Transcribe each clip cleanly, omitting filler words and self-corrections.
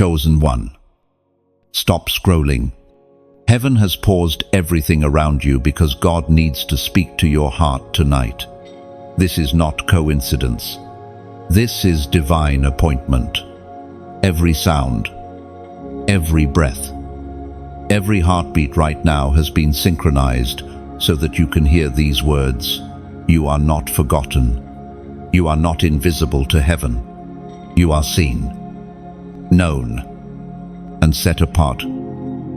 Chosen one. Stop scrolling. Heaven has paused everything around you because God needs to speak to your heart tonight. This is not coincidence. This is divine appointment. Every sound, every breath, every heartbeat right now has been synchronized so that you can hear these words. You are not forgotten. You are not invisible to heaven. You are seen, known, and set apart.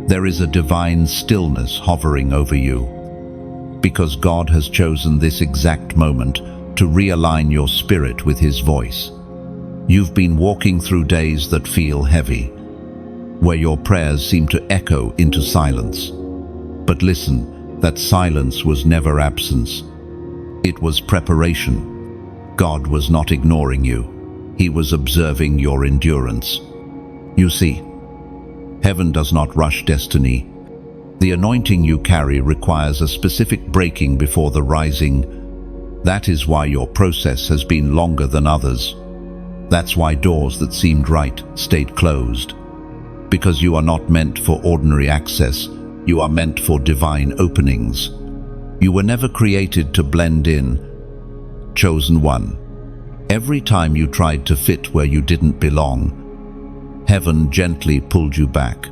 There is a divine stillness hovering over you, because God has chosen this exact moment to realign your spirit with His voice. You've been walking through days that feel heavy, where your prayers seem to echo into silence. But listen, that silence was never absence. It was preparation. God was not ignoring you. He was observing your endurance. You see, heaven does not rush destiny. The anointing you carry requires a specific breaking before the rising. That is why your process has been longer than others. That's why doors that seemed right stayed closed. Because you are not meant for ordinary access, you are meant for divine openings. You were never created to blend in. Chosen one. Every time you tried to fit where you didn't belong, heaven gently pulled you back.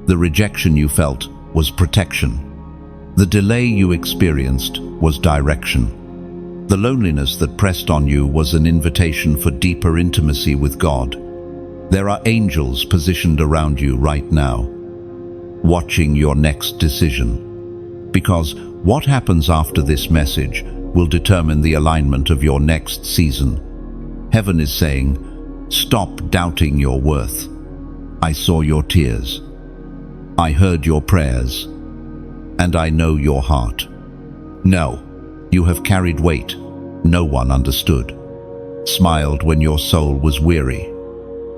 The rejection you felt was protection. The delay you experienced was direction. The loneliness that pressed on you was an invitation for deeper intimacy with God. There are angels positioned around you right now, watching your next decision. Because what happens after this message will determine the alignment of your next season. Heaven is saying, stop doubting your worth. I saw your tears. I heard your prayers. And I know your heart. No, you have carried weight no one understood. Smiled when your soul was weary.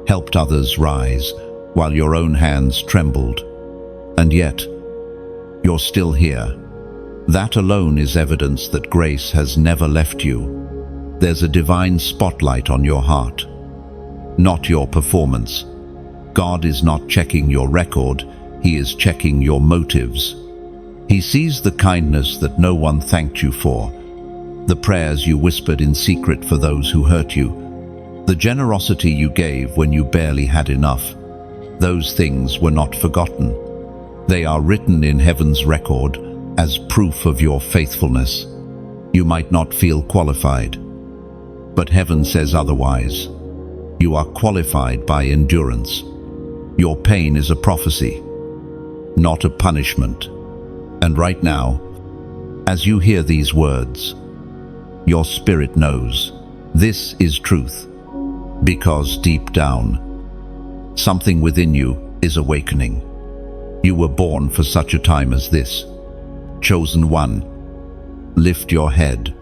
Helped others rise while your own hands trembled. And yet, you're still here. That alone is evidence that grace has never left you. There's a divine spotlight on your heart. Not your performance. God is not checking your record, He is checking your motives. He sees the kindness that no one thanked you for, the prayers you whispered in secret for those who hurt you, the generosity you gave when you barely had enough. Those things were not forgotten. They are written in heaven's record as proof of your faithfulness. You might not feel qualified, but heaven says otherwise. You are qualified by endurance. Your pain is a prophecy, not a punishment. And right now, as you hear these words, your spirit knows this is truth, because deep down, something within you is awakening. You were born for such a time as this. Chosen one, lift your head.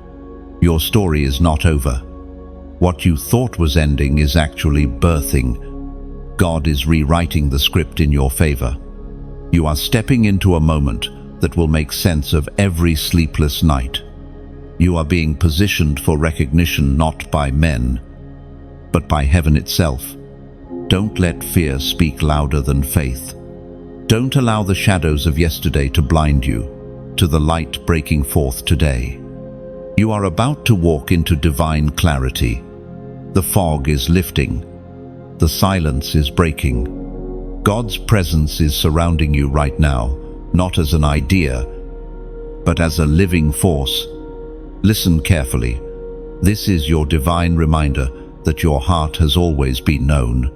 Your story is not over. What you thought was ending is actually birthing. God is rewriting the script in your favor. You are stepping into a moment that will make sense of every sleepless night. You are being positioned for recognition not by men, but by heaven itself. Don't let fear speak louder than faith. Don't allow the shadows of yesterday to blind you to the light breaking forth today. You are about to walk into divine clarity. The fog is lifting. The silence is breaking. God's presence is surrounding you right now, not as an idea, but as a living force. Listen carefully. This is your divine reminder that your heart has always been known.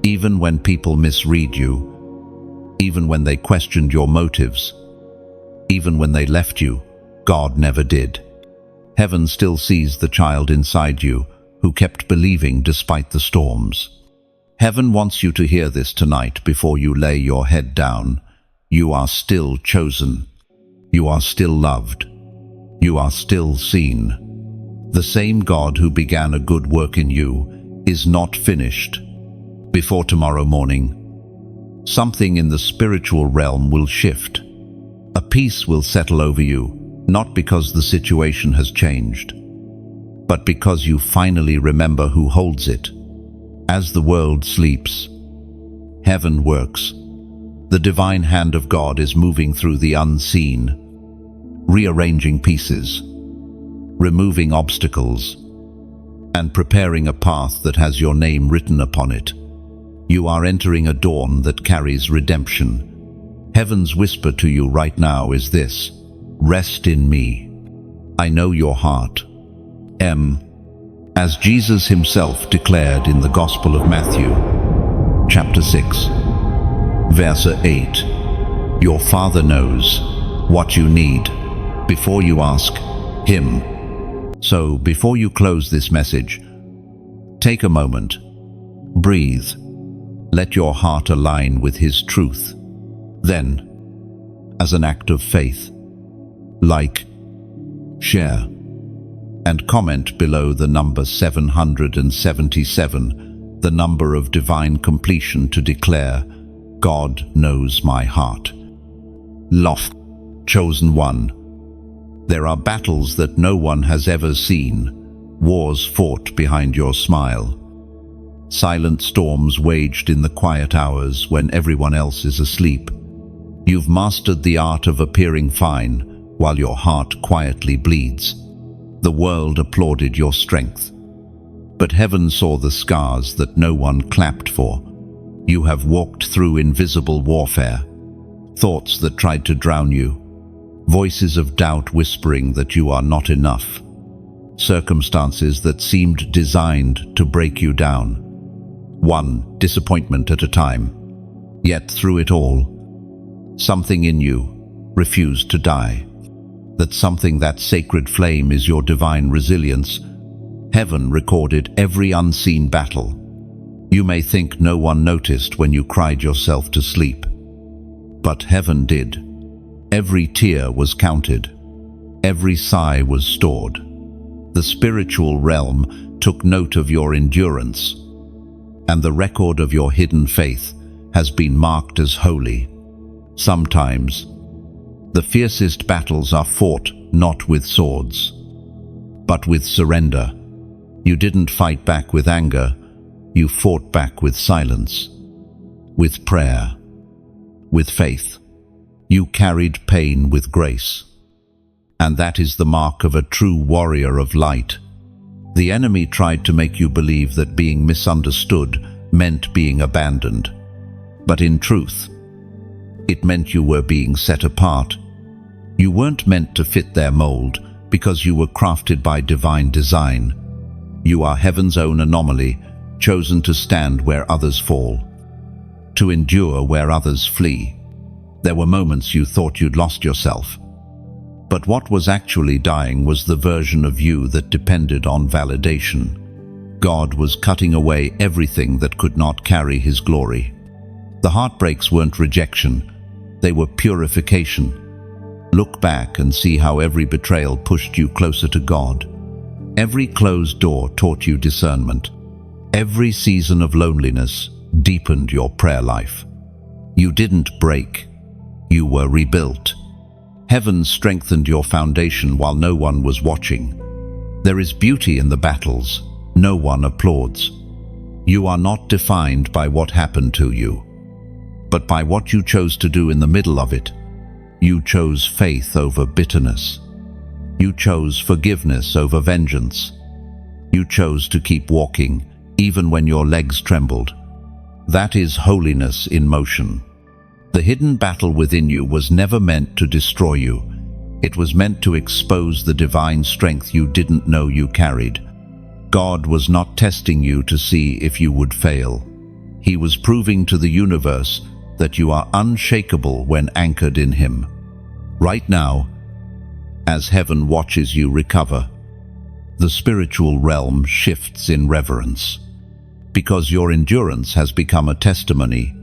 Even when people misread you, even when they questioned your motives, even when they left you, God never did. Heaven still sees the child inside you who kept believing despite the storms. Heaven wants you to hear this tonight before you lay your head down. You are still chosen. You are still loved. You are still seen. The same God who began a good work in you is not finished. Before tomorrow morning, something in the spiritual realm will shift. A peace will settle over you, not because the situation has changed, but because you finally remember who holds it. As the world sleeps, Heaven works. The divine hand of God is moving through the unseen, rearranging pieces, removing obstacles, and preparing a path that has your name written upon it. You are entering a dawn that carries redemption. Heaven's whisper to you right now is this: rest in me. I know your heart. As Jesus himself declared in the Gospel of Matthew, chapter 6, verse 8, your Father knows what you need before you ask him. So, before you close this message, take a moment, breathe, let your heart align with his truth. Then, as an act of faith, like, share, and comment below the number 777, the number of divine completion, to declare, God knows my heart. Loth, chosen one. There are battles that no one has ever seen, wars fought behind your smile, silent storms waged in the quiet hours when everyone else is asleep. You've mastered the art of appearing fine while your heart quietly bleeds. The world applauded your strength, but heaven saw the scars that no one clapped for. You have walked through invisible warfare, thoughts that tried to drown you, voices of doubt whispering that you are not enough, circumstances that seemed designed to break you down, one disappointment at a time. Yet through it all, something in you refused to die. That something, that sacred flame, is your divine resilience. Heaven recorded every unseen battle. You may think no one noticed when you cried yourself to sleep, but heaven did. Every tear was counted. Every sigh was stored. The spiritual realm took note of your endurance, and the record of your hidden faith has been marked as holy. Sometimes, the fiercest battles are fought not with swords, but with surrender. You didn't fight back with anger, you fought back with silence, with prayer, with faith. You carried pain with grace. And that is the mark of a true warrior of light. The enemy tried to make you believe that being misunderstood meant being abandoned. But in truth, it meant you were being set apart. You weren't meant to fit their mold because you were crafted by divine design. You are heaven's own anomaly, chosen to stand where others fall, to endure where others flee. There were moments you thought you'd lost yourself. But what was actually dying was the version of you that depended on validation. God was cutting away everything that could not carry his glory. The heartbreaks weren't rejection, they were purification. Look back and see how every betrayal pushed you closer to God. Every closed door taught you discernment. Every season of loneliness deepened your prayer life. You didn't break. You were rebuilt. Heaven strengthened your foundation while no one was watching. There is beauty in the battles no one applauds. You are not defined by what happened to you, but by what you chose to do in the middle of it. You chose faith over bitterness. You chose forgiveness over vengeance. You chose to keep walking even when your legs trembled. That is holiness in motion. The hidden battle within you was never meant to destroy you. It was meant to expose the divine strength you didn't know you carried. God was not testing you to see if you would fail. He was proving to the universe that you are unshakable when anchored in him. Right now, as heaven watches you recover, the spiritual realm shifts in reverence. Because your endurance has become a testimony,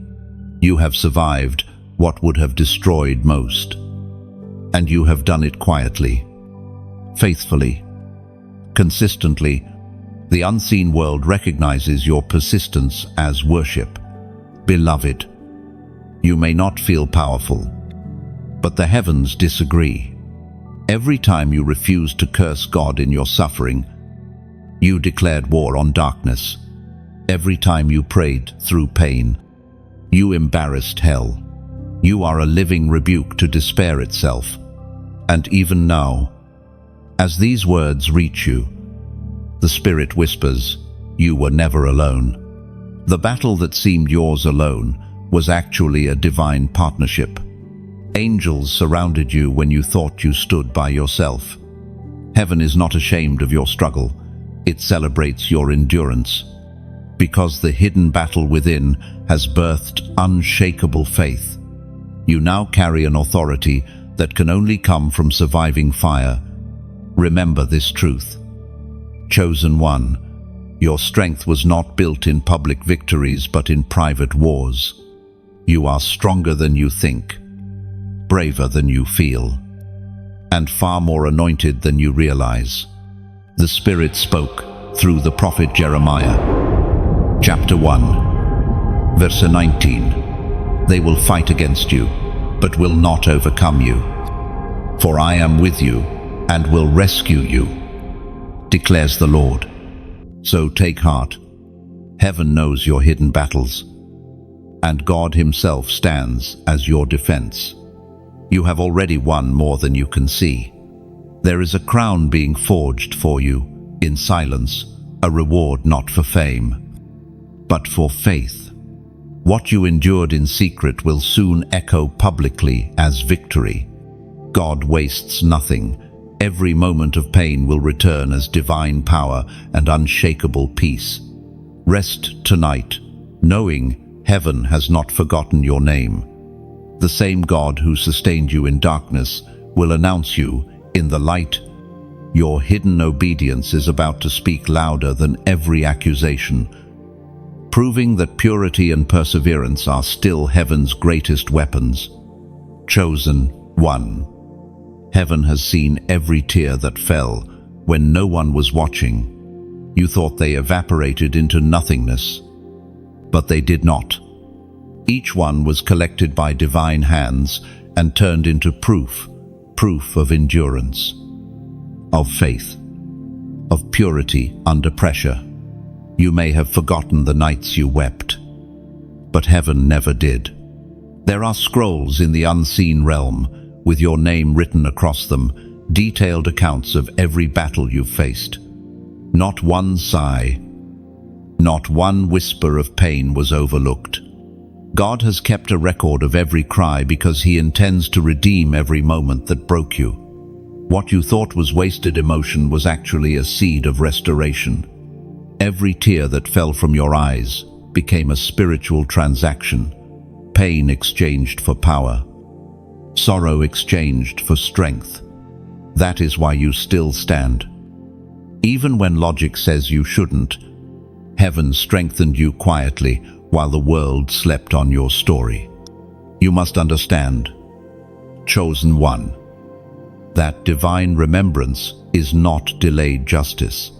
you have survived what would have destroyed most. And you have done it quietly, faithfully, consistently. The unseen world recognizes your persistence as worship. Beloved, you may not feel powerful, but the heavens disagree. Every time you refused to curse God in your suffering, you declared war on darkness. Every time you prayed through pain, You embarrassed hell. You are a living rebuke to despair itself. And even now, as these words reach you, the Spirit whispers, you were never alone. The battle that seemed yours alone was actually a divine partnership. Angels surrounded you when you thought you stood by yourself. Heaven is not ashamed of your struggle. It celebrates your endurance. Because the hidden battle within has birthed unshakable faith. You now carry an authority that can only come from surviving fire. Remember this truth. Chosen one, your strength was not built in public victories but in private wars. You are stronger than you think, braver than you feel, and far more anointed than you realize. The Spirit spoke through the prophet Jeremiah. Chapter 1, verse 19. They will fight against you, but will not overcome you. For I am with you and will rescue you, declares the Lord. So take heart. Heaven knows your hidden battles, and God Himself stands as your defense. You have already won more than you can see. There is a crown being forged for you in silence, a reward not for fame, but for faith. What you endured in secret will soon echo publicly as victory. God wastes nothing. Every moment of pain will return as divine power and unshakable peace. Rest tonight, knowing heaven has not forgotten your name. The same God who sustained you in darkness will announce you in the light. Your hidden obedience is about to speak louder than every accusation, proving that purity and perseverance are still heaven's greatest weapons. Chosen one. Heaven has seen every tear that fell when no one was watching. You thought they evaporated into nothingness, but they did not. Each one was collected by divine hands and turned into proof of endurance, of faith, of purity under pressure. You may have forgotten the nights you wept, but heaven never did. There are scrolls in the unseen realm with your name written across them, detailed accounts of every battle you've faced. Not one sigh, not one whisper of pain was overlooked. God has kept a record of every cry because He intends to redeem every moment that broke you. What you thought was wasted emotion was actually a seed of restoration. Every tear that fell from your eyes became a spiritual transaction, pain exchanged for power, sorrow exchanged for strength. That is why you still stand. Even when logic says you shouldn't, heaven strengthened you quietly while the world slept on your story. You must understand, chosen one, that divine remembrance is not delayed justice.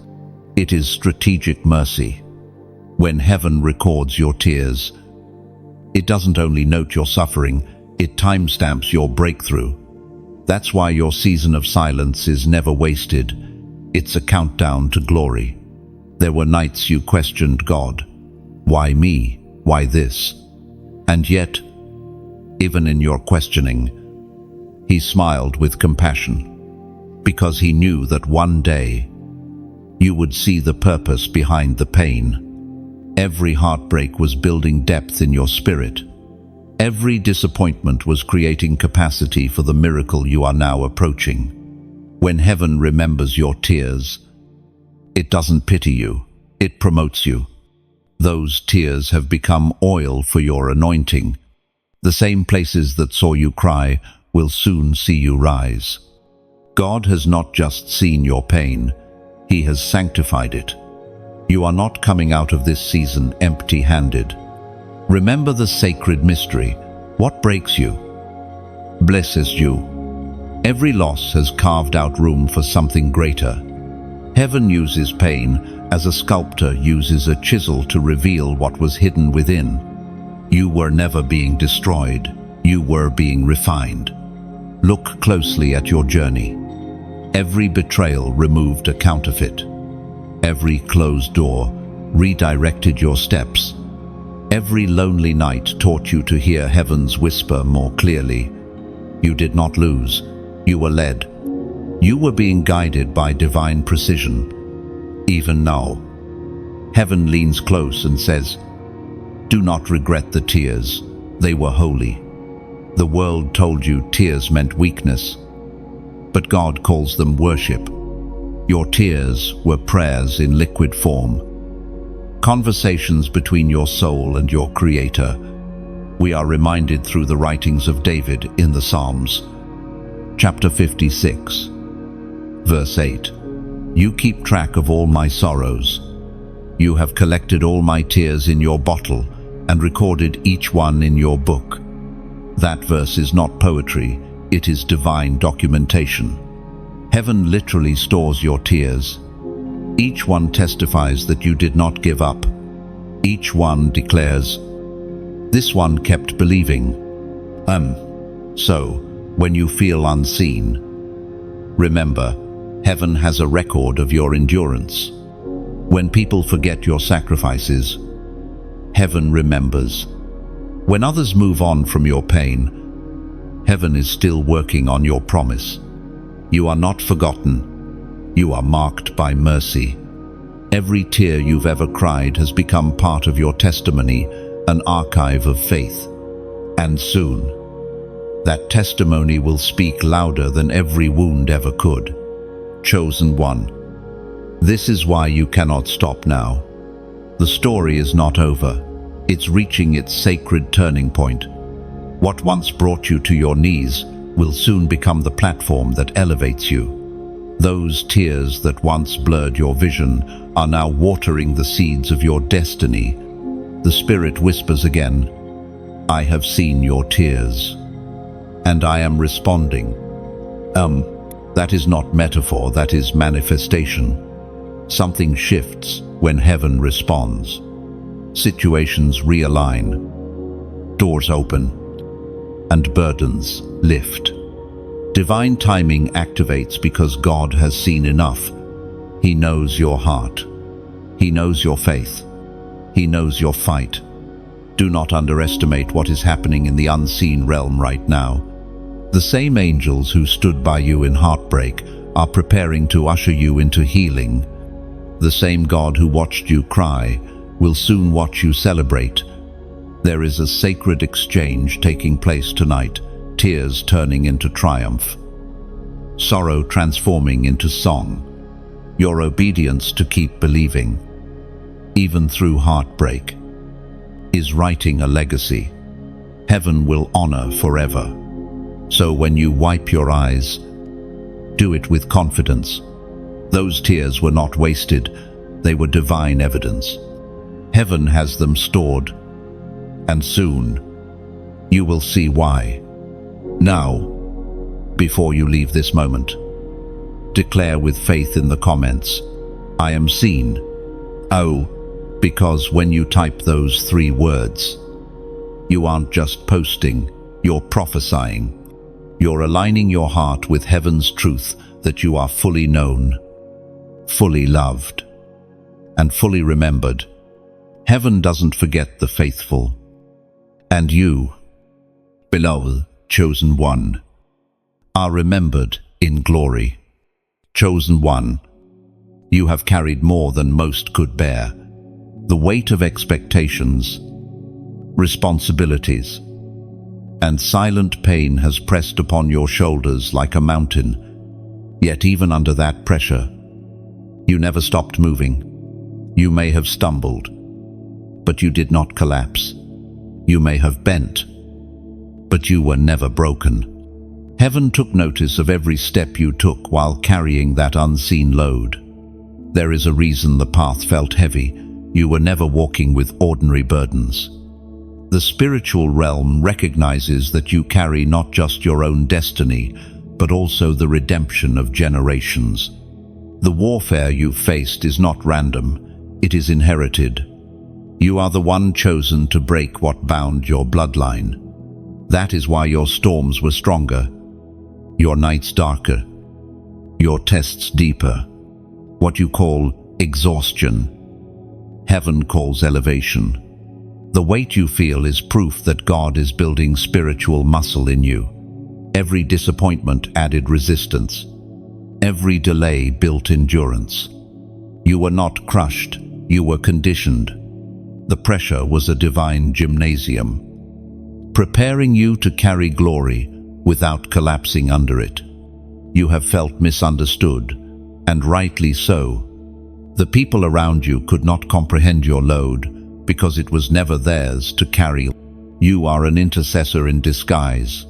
It is strategic mercy. When heaven records your tears, it doesn't only note your suffering, it timestamps your breakthrough. That's why your season of silence is never wasted. It's a countdown to glory. There were nights you questioned God. Why me? Why this? And yet, even in your questioning, He smiled with compassion, because He knew that one day you would see the purpose behind the pain. Every heartbreak was building depth in your spirit. Every disappointment was creating capacity for the miracle you are now approaching. When heaven remembers your tears, it doesn't pity you, it promotes you. Those tears have become oil for your anointing. The same places that saw you cry will soon see you rise. God has not just seen your pain, He has sanctified it. You are not coming out of this season empty-handed. Remember the sacred mystery. What breaks you blesses you. Every loss has carved out room for something greater. Heaven uses pain as a sculptor uses a chisel to reveal what was hidden within. You were never being destroyed. You were being refined. Look closely at your journey. Every betrayal removed a counterfeit. Every closed door redirected your steps. Every lonely night taught you to hear heaven's whisper more clearly. You did not lose. You were led. You were being guided by divine precision. Even now, heaven leans close and says, "Do not regret the tears. They were holy." The world told you tears meant weakness, but God calls them worship. Your tears were prayers in liquid form, conversations between your soul and your Creator. We are reminded through the writings of David in the Psalms. Chapter 56, verse 8. You keep track of all my sorrows. You have collected all my tears in your bottle and recorded each one in your book. That verse is not poetry, it is divine documentation. Heaven literally stores your tears. Each one testifies that you did not give up. Each one declares, "This one kept believing." So, when you feel unseen, remember, heaven has a record of your endurance. When people forget your sacrifices, heaven remembers. When others move on from your pain, heaven is still working on your promise. You are not forgotten. You are marked by mercy. Every tear you've ever cried has become part of your testimony, an archive of faith. And soon, that testimony will speak louder than every wound ever could. Chosen one. This is why you cannot stop now. The story is not over. It's reaching its sacred turning point. What once brought you to your knees will soon become the platform that elevates you. Those tears that once blurred your vision are now watering the seeds of your destiny. The Spirit whispers again, "I have seen your tears, and I am responding." That is not metaphor, that is manifestation. Something shifts when heaven responds. Situations realign, doors open, and burdens lift. Divine timing activates because God has seen enough. He knows your heart. He knows your faith. He knows your fight. Do not underestimate what is happening in the unseen realm right now. The same angels who stood by you in heartbreak are preparing to usher you into healing. The same God who watched you cry will soon watch you celebrate. There is a sacred exchange taking place tonight, tears turning into triumph, sorrow transforming into song. Your obedience to keep believing, even through heartbreak, is writing a legacy heaven will honor forever. So when you wipe your eyes, do it with confidence. Those tears were not wasted, they were divine evidence. Heaven has them stored, and soon you will see why. Now, before you leave this moment, declare with faith in the comments, "I am seen." Oh, because when you type those 3 words, you aren't just posting, you're prophesying. You're aligning your heart with heaven's truth that you are fully known, fully loved, and fully remembered. Heaven doesn't forget the faithful. And you, beloved, chosen one, are remembered in glory. Chosen one, you have carried more than most could bear. The weight of expectations, responsibilities, and silent pain has pressed upon your shoulders like a mountain. Yet even under that pressure, you never stopped moving. You may have stumbled, but you did not collapse. You may have bent, but you were never broken. Heaven took notice of every step you took while carrying that unseen load. There is a reason the path felt heavy. You were never walking with ordinary burdens. The spiritual realm recognizes that you carry not just your own destiny, but also the redemption of generations. The warfare you've faced is not random, it is inherited. You are the one chosen to break what bound your bloodline. That is why your storms were stronger, your nights darker, your tests deeper. What you call exhaustion, heaven calls elevation. The weight you feel is proof that God is building spiritual muscle in you. Every disappointment added resistance. Every delay built endurance. You were not crushed, you were conditioned. The pressure was a divine gymnasium, preparing you to carry glory without collapsing under it. You have felt misunderstood, and rightly so. The people around you could not comprehend your load because it was never theirs to carry. You are an intercessor in disguise,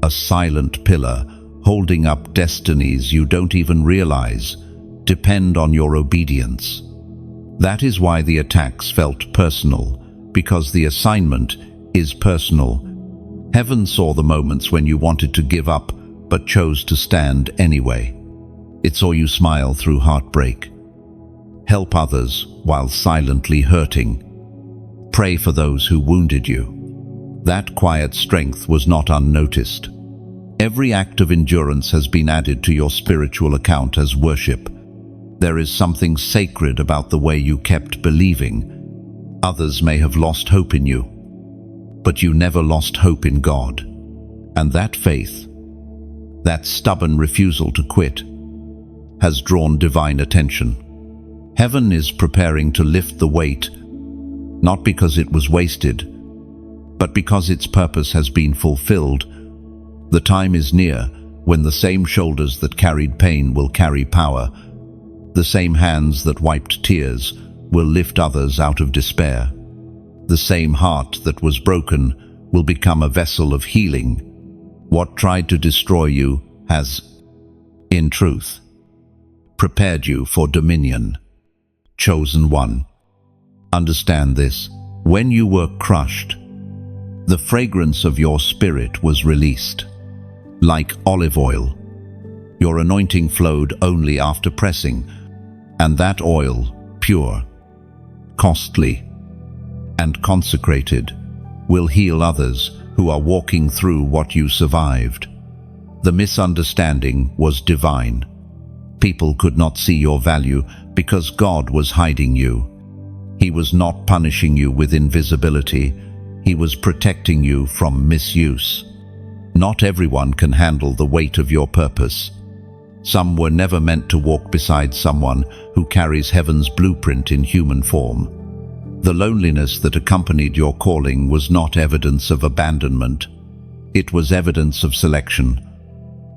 a silent pillar holding up destinies you don't even realize depend on your obedience. That is why the attacks felt personal, because the assignment is personal. Heaven saw the moments when you wanted to give up but chose to stand anyway. It saw you smile through heartbreak, help others while silently hurting, pray for those who wounded you. That quiet strength was not unnoticed. Every act of endurance has been added to your spiritual account as worship. There is something sacred about the way you kept believing. Others may have lost hope in you, but you never lost hope in God. And that faith, that stubborn refusal to quit, has drawn divine attention. Heaven is preparing to lift the weight, not because it was wasted, but because its purpose has been fulfilled. The time is near when the same shoulders that carried pain will carry power. The same hands that wiped tears will lift others out of despair. The same heart that was broken will become a vessel of healing. What tried to destroy you has, in truth, prepared you for dominion. Chosen one. Understand this. When you were crushed, the fragrance of your spirit was released. Like olive oil, your anointing flowed only after pressing, and that oil, pure, costly, and consecrated, will heal others who are walking through what you survived. The misunderstanding was divine. People could not see your value because God was hiding you. He was not punishing you with invisibility. He was protecting you from misuse. Not everyone can handle the weight of your purpose. Some were never meant to walk beside someone who carries heaven's blueprint in human form. The loneliness that accompanied your calling was not evidence of abandonment. It was evidence of selection.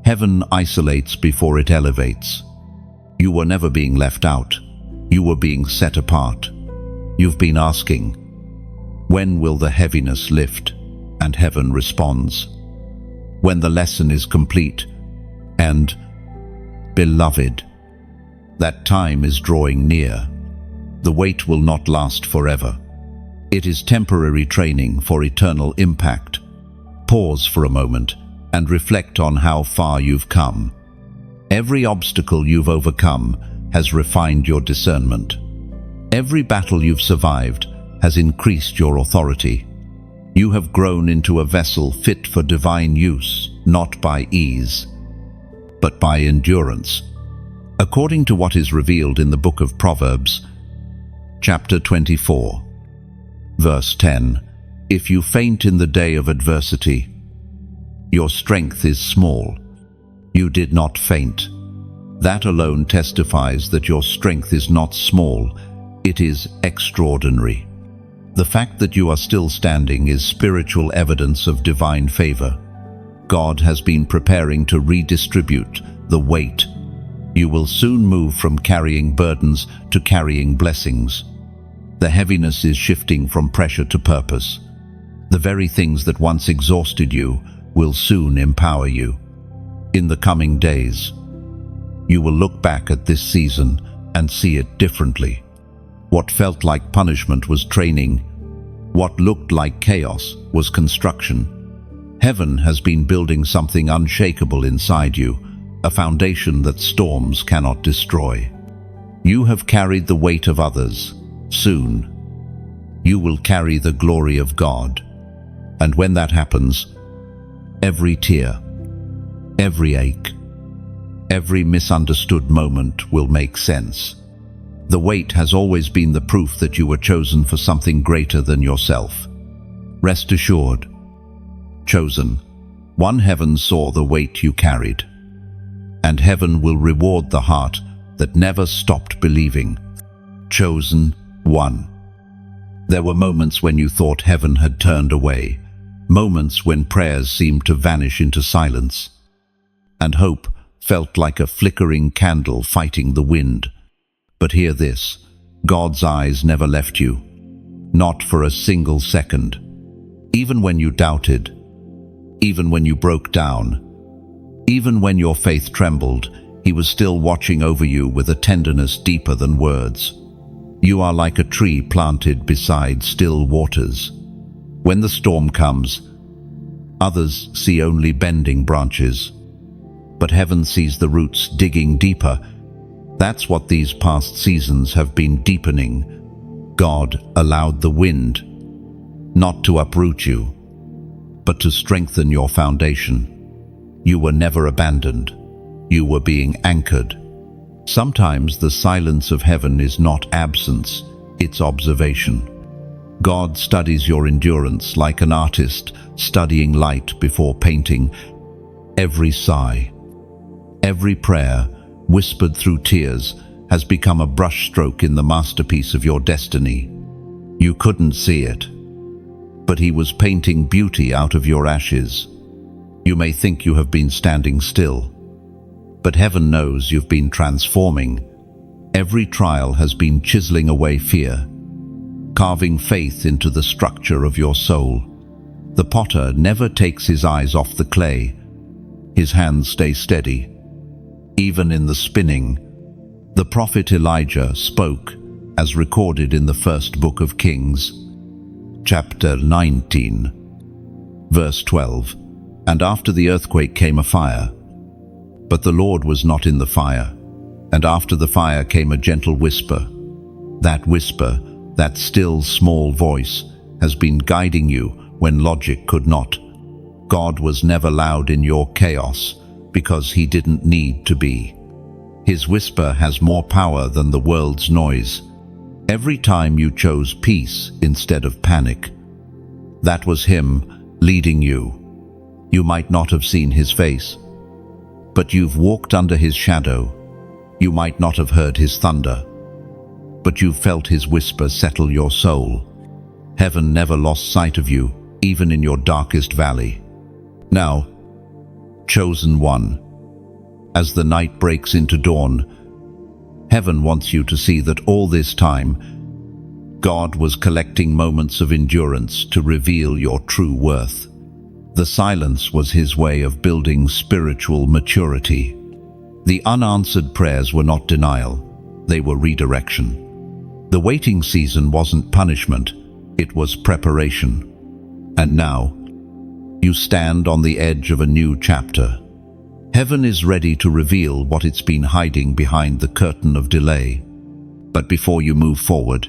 Heaven isolates before it elevates. You were never being left out. You were being set apart. You've been asking, when will the heaviness lift? And heaven responds, when the lesson is complete. And, beloved, that time is drawing near. The weight will not last forever. It is temporary training for eternal impact. Pause for a moment and reflect on how far you've come. Every obstacle you've overcome has refined your discernment. Every battle you've survived has increased your authority. You have grown into a vessel fit for divine use, not by ease, but by endurance. According to what is revealed in the book of Proverbs, chapter 24, verse 10, if you faint in the day of adversity, your strength is small. You did not faint. That alone testifies that your strength is not small, it is extraordinary. The fact that you are still standing is spiritual evidence of divine favor. God has been preparing to redistribute the weight. You will soon move from carrying burdens to carrying blessings. The heaviness is shifting from pressure to purpose. The very things that once exhausted you will soon empower you. In the coming days, you will look back at this season and see it differently. What felt like punishment was training. What looked like chaos was construction. Heaven has been building something unshakable inside you, a foundation that storms cannot destroy. You have carried the weight of others. Soon, you will carry the glory of God. And when that happens, every tear, every ache, every misunderstood moment will make sense. The wait has always been the proof that you were chosen for something greater than yourself. Rest assured. Chosen. One, heaven saw the weight you carried. And heaven will reward the heart that never stopped believing. Chosen one. There were moments when you thought heaven had turned away, moments when prayers seemed to vanish into silence, and hope felt like a flickering candle fighting the wind. But hear this, God's eyes never left you, not for a single second. Even when you doubted, even when you broke down, even when your faith trembled, He was still watching over you with a tenderness deeper than words. You are like a tree planted beside still waters. When the storm comes, others see only bending branches, but heaven sees the roots digging deeper. That's what these past seasons have been deepening. God allowed the wind, not to uproot you, but to strengthen your foundation. You were never abandoned. You were being anchored. Sometimes the silence of heaven is not absence, it's observation. God studies your endurance like an artist studying light before painting. Every sigh, every prayer, whispered through tears, has become a brushstroke in the masterpiece of your destiny. You couldn't see it, but He was painting beauty out of your ashes. You may think you have been standing still, but heaven knows you've been transforming. Every trial has been chiseling away fear, carving faith into the structure of your soul. The potter never takes his eyes off the clay. His hands stay steady, even in the spinning. The prophet Elijah spoke, as recorded in the first book of Kings, chapter 19, verse 12. And after the earthquake came a fire, but the Lord was not in the fire. And after the fire came a gentle whisper. That whisper, that still small voice, has been guiding you when logic could not. God was never loud in your chaos because He didn't need to be. His whisper has more power than the world's noise. Every time you chose peace instead of panic, that was Him leading you. You might not have seen His face, but you've walked under His shadow. You might not have heard His thunder, but you've felt His whisper settle your soul. Heaven never lost sight of you, even in your darkest valley. Now, chosen one, as the night breaks into dawn, heaven wants you to see that all this time, God was collecting moments of endurance to reveal your true worth. The silence was His way of building spiritual maturity. The unanswered prayers were not denial, they were redirection. The waiting season wasn't punishment, it was preparation. And now, you stand on the edge of a new chapter. Heaven is ready to reveal what it's been hiding behind the curtain of delay. But before you move forward,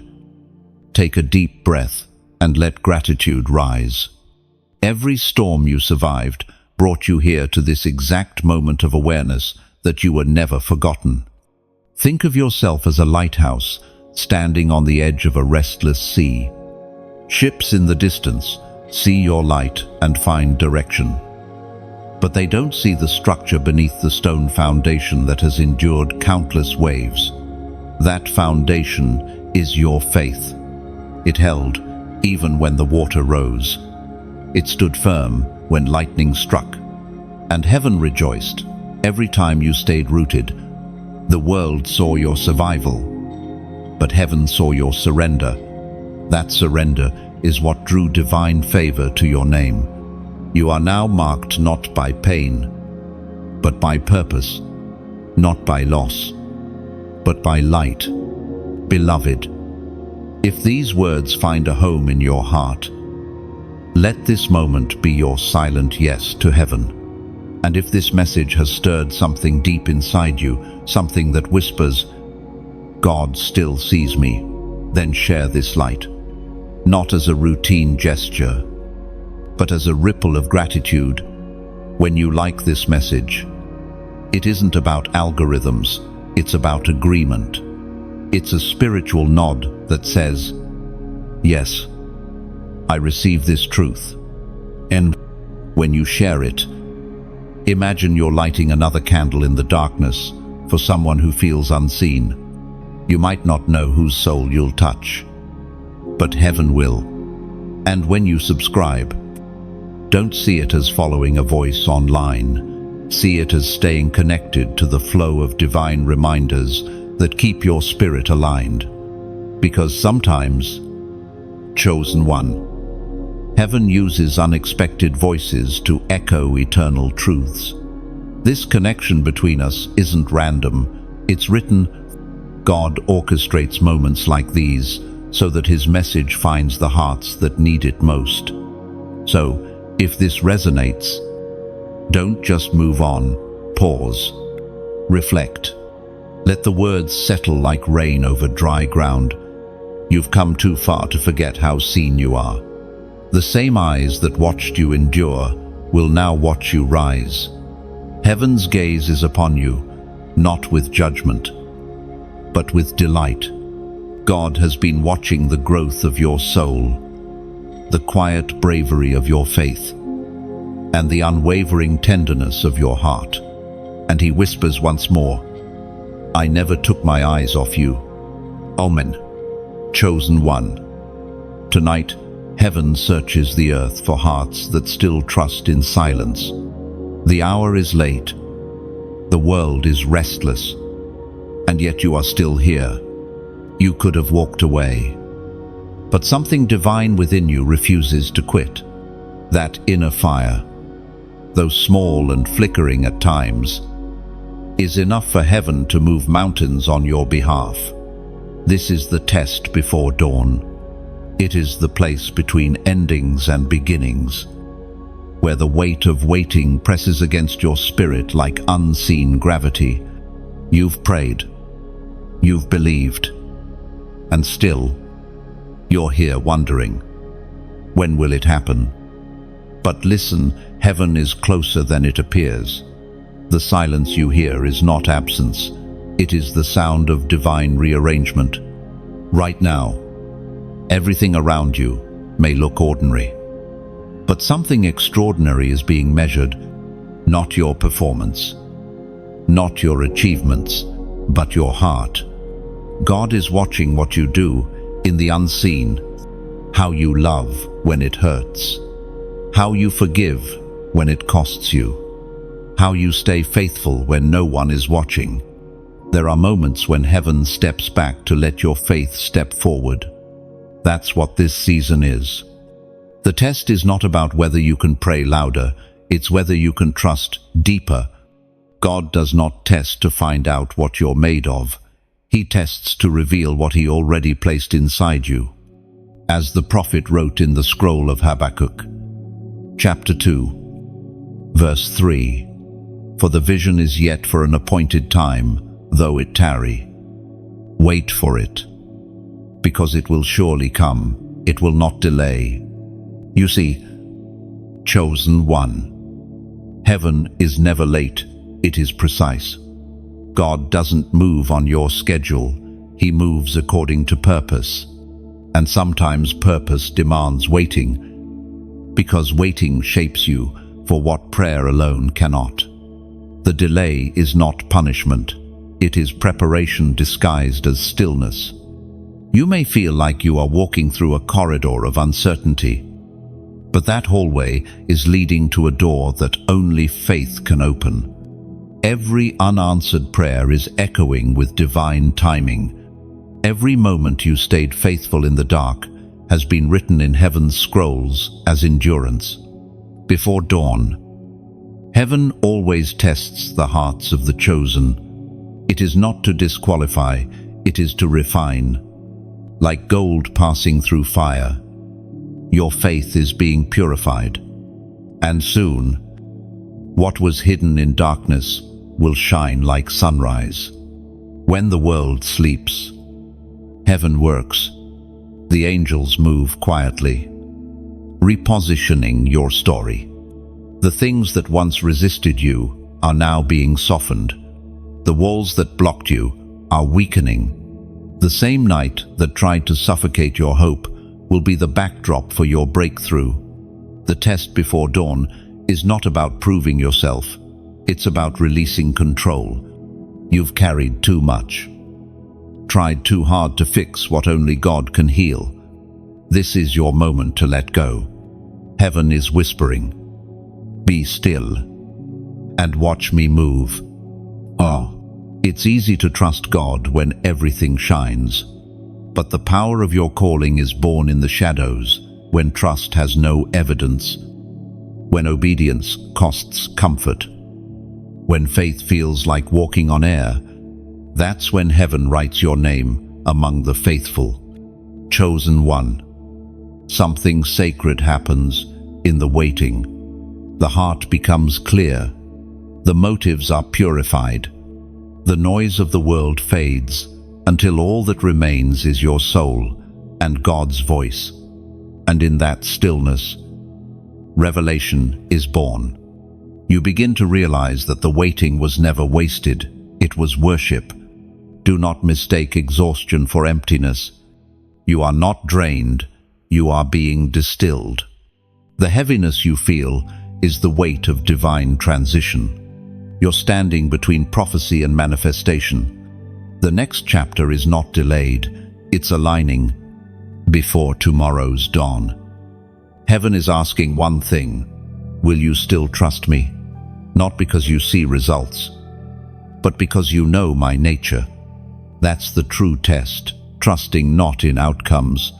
take a deep breath and let gratitude rise. Every storm you survived brought you here to this exact moment of awareness that you were never forgotten. Think of yourself as a lighthouse standing on the edge of a restless sea. Ships in the distance see your light and find direction. But they don't see the structure beneath the stone foundation that has endured countless waves. That foundation is your faith. It held even when the water rose. It stood firm when lightning struck, and heaven rejoiced every time you stayed rooted. The world saw your survival, but heaven saw your surrender. That surrender is what drew divine favor to your name. You are now marked not by pain, but by purpose, not by loss, but by light. Beloved, if these words find a home in your heart, let this moment be your silent yes to heaven. And if this message has stirred something deep inside you, something that whispers, God still sees me, then share this light, not as a routine gesture, but as a ripple of gratitude. When you like this message, it isn't about algorithms, it's about agreement. It's a spiritual nod that says, "Yes, I receive this truth." And when you share it, imagine you're lighting another candle in the darkness for someone who feels unseen. You might not know whose soul you'll touch, but heaven will. And when you subscribe, don't see it as following a voice online. See it as staying connected to the flow of divine reminders that keep your spirit aligned. Because sometimes, chosen one, heaven uses unexpected voices to echo eternal truths. This connection between us isn't random. It's written. God orchestrates moments like these so that his message finds the hearts that need it most. So, if this resonates, don't just move on. Pause. Reflect. Let the words settle like rain over dry ground. You've come too far to forget how seen you are. The same eyes that watched you endure will now watch you rise. Heaven's gaze is upon you, not with judgment, but with delight. God has been watching the growth of your soul, the quiet bravery of your faith, and the unwavering tenderness of your heart. And he whispers once more, "I never took my eyes off you." Amen. Chosen one. Tonight, heaven searches the earth for hearts that still trust in silence. The hour is late. The world is restless. And yet you are still here. You could have walked away. But something divine within you refuses to quit. That inner fire, though small and flickering at times, is enough for heaven to move mountains on your behalf. This is the test before dawn. It is the place between endings and beginnings, where the weight of waiting presses against your spirit like unseen gravity. You've prayed, you've believed, and still, you're here wondering, when will it happen? But listen, heaven is closer than it appears. The silence you hear is not absence. It is the sound of divine rearrangement. Right now, everything around you may look ordinary, but something extraordinary is being measured. Not your performance, not your achievements, but your heart. God is watching what you do in the unseen, how you love when it hurts, how you forgive when it costs you, how you stay faithful when no one is watching. There are moments when heaven steps back to let your faith step forward. That's what this season is. The test is not about whether you can pray louder, it's whether you can trust deeper. God does not test to find out what you're made of. He tests to reveal what he already placed inside you. As the prophet wrote in the scroll of Habakkuk, chapter 2, verse 3, "For the vision is yet for an appointed time, though it tarry. Wait for it, because it will surely come, it will not delay." You see, chosen one, heaven is never late, it is precise. God doesn't move on your schedule, he moves according to purpose. And sometimes purpose demands waiting, because waiting shapes you for what prayer alone cannot. The delay is not punishment, it is preparation disguised as stillness. You may feel like you are walking through a corridor of uncertainty, but that hallway is leading to a door that only faith can open. Every unanswered prayer is echoing with divine timing. Every moment you stayed faithful in the dark has been written in heaven's scrolls as endurance. Before dawn, heaven always tests the hearts of the chosen. It is not to disqualify, it is to refine. Like gold passing through fire, your faith is being purified. And soon, what was hidden in darkness will shine like sunrise. When the world sleeps, heaven works. The angels move quietly, repositioning your story. The things that once resisted you are now being softened. The walls that blocked you are weakening. The same night that tried to suffocate your hope will be the backdrop for your breakthrough. The test before dawn is not about proving yourself. It's about releasing control. You've carried too much, tried too hard to fix what only God can heal. This is your moment to let go. Heaven is whispering, "Be still and watch me move." It's easy to trust God when everything shines, but the power of your calling is born in the shadows, when trust has no evidence, when obedience costs comfort, when faith feels like walking on air. That's when heaven writes your name among the faithful, chosen one. Something sacred happens in the waiting. The heart becomes clear. The motives are purified. The noise of the world fades until all that remains is your soul and God's voice. And in that stillness, revelation is born. You begin to realize that the waiting was never wasted. It was worship. Do not mistake exhaustion for emptiness. You are not drained. You are being distilled. The heaviness you feel is the weight of divine transition. You're standing between prophecy and manifestation. The next chapter is not delayed. It's aligning before tomorrow's dawn. Heaven is asking one thing: will you still trust me? Not because you see results, but because you know my nature. That's the true test, trusting not in outcomes,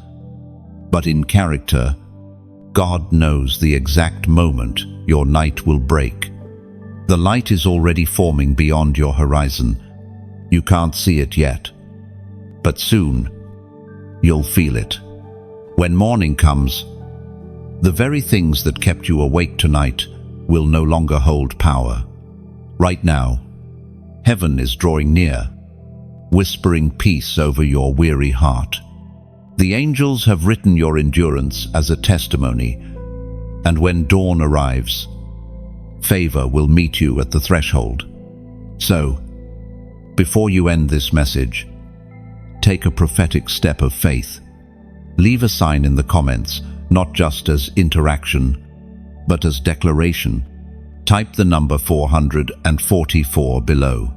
but in character. God knows the exact moment your night will break. The light is already forming beyond your horizon. You can't see it yet, but soon you'll feel it. When morning comes, the very things that kept you awake tonight will no longer hold power. Right now, heaven is drawing near, whispering peace over your weary heart. The angels have written your endurance as a testimony, and when dawn arrives, favor will meet you at the threshold. So, before you end this message, take a prophetic step of faith. Leave a sign in the comments, not just as interaction, but as declaration. Type the number 444 below.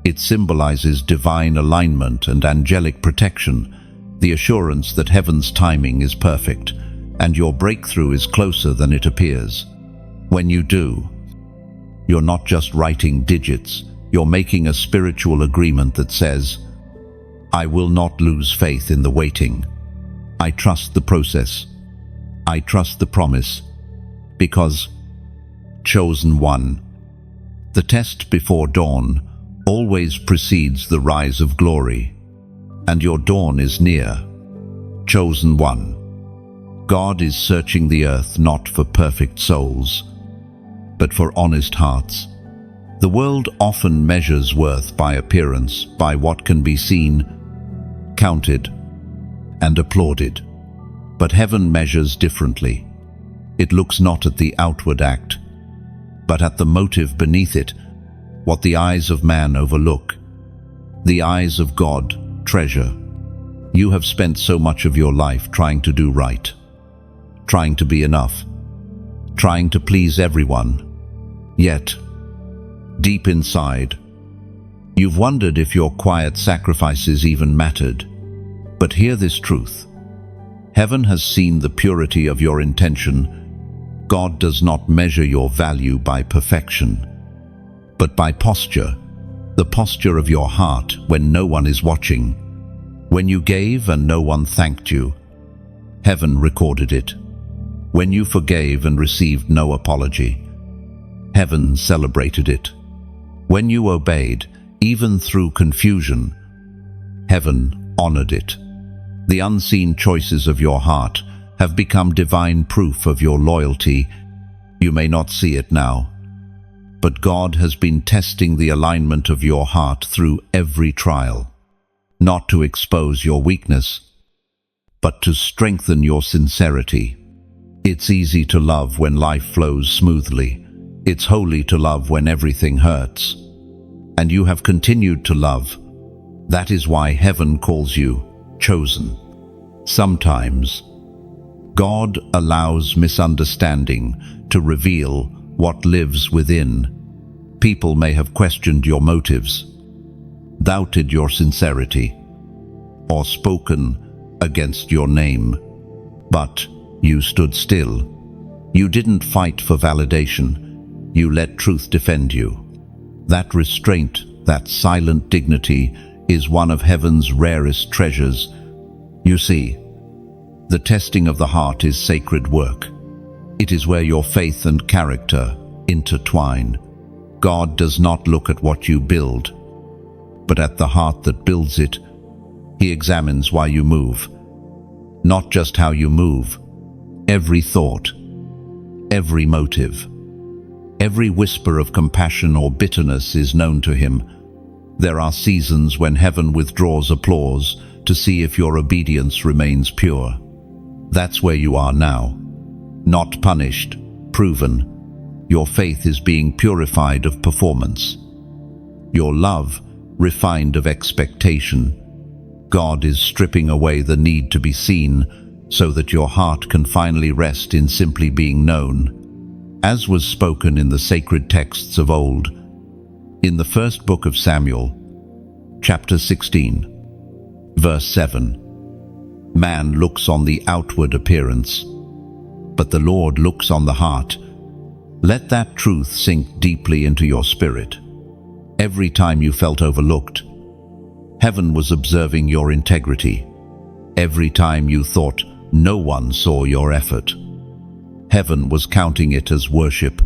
It symbolizes divine alignment and angelic protection, the assurance that heaven's timing is perfect, and your breakthrough is closer than it appears. When you do, you're not just writing digits, you're making a spiritual agreement that says, "I will not lose faith in the waiting. I trust the process. I trust the promise, because chosen one." The test before dawn always precedes the rise of glory, and your dawn is near. Chosen one. God is searching the earth not for perfect souls, but for honest hearts. The world often measures worth by appearance, by what can be seen, counted, and applauded. But heaven measures differently. It looks not at the outward act, but at the motive beneath it, what the eyes of man overlook. The eyes of God treasure. You have spent so much of your life trying to do right, trying to be enough, trying to please everyone. Yet, deep inside, you've wondered if your quiet sacrifices even mattered. But hear this truth. Heaven has seen the purity of your intention. God does not measure your value by perfection, but by posture, the posture of your heart when no one is watching. When you gave and no one thanked you, heaven recorded it. When you forgave and received no apology, heaven celebrated it. When you obeyed, even through confusion, heaven honored it. The unseen choices of your heart have become divine proof of your loyalty. You may not see it now, but God has been testing the alignment of your heart through every trial, not to expose your weakness, but to strengthen your sincerity. It's easy to love when life flows smoothly. It's holy to love when everything hurts. And you have continued to love, That is why heaven calls you chosen. Sometimes, God allows misunderstanding to reveal what lives within. People may have questioned your motives, doubted your sincerity, or spoken against your name. But you stood still. You didn't fight for validation. You let truth defend you. That restraint, that silent dignity, is one of heaven's rarest treasures. You see, the testing of the heart is sacred work. It is where your faith and character intertwine. God does not look at what you build, but at the heart that builds it. He examines why you move, not just how you move. Every thought, every motive, every whisper of compassion or bitterness is known to him. There are seasons when heaven withdraws applause to see if your obedience remains pure. That's where you are now. Not punished, proven. Your faith is being purified of performance. Your love refined of expectation. God is stripping away the need to be seen so that your heart can finally rest in simply being known. As was spoken in the sacred texts of old, in the first book of Samuel, chapter 16, verse 7, man looks on the outward appearance, but the Lord looks on the heart. Let that truth sink deeply into your spirit. Every time you felt overlooked, heaven was observing your integrity. Every time you thought no one saw your effort, heaven was counting it as worship.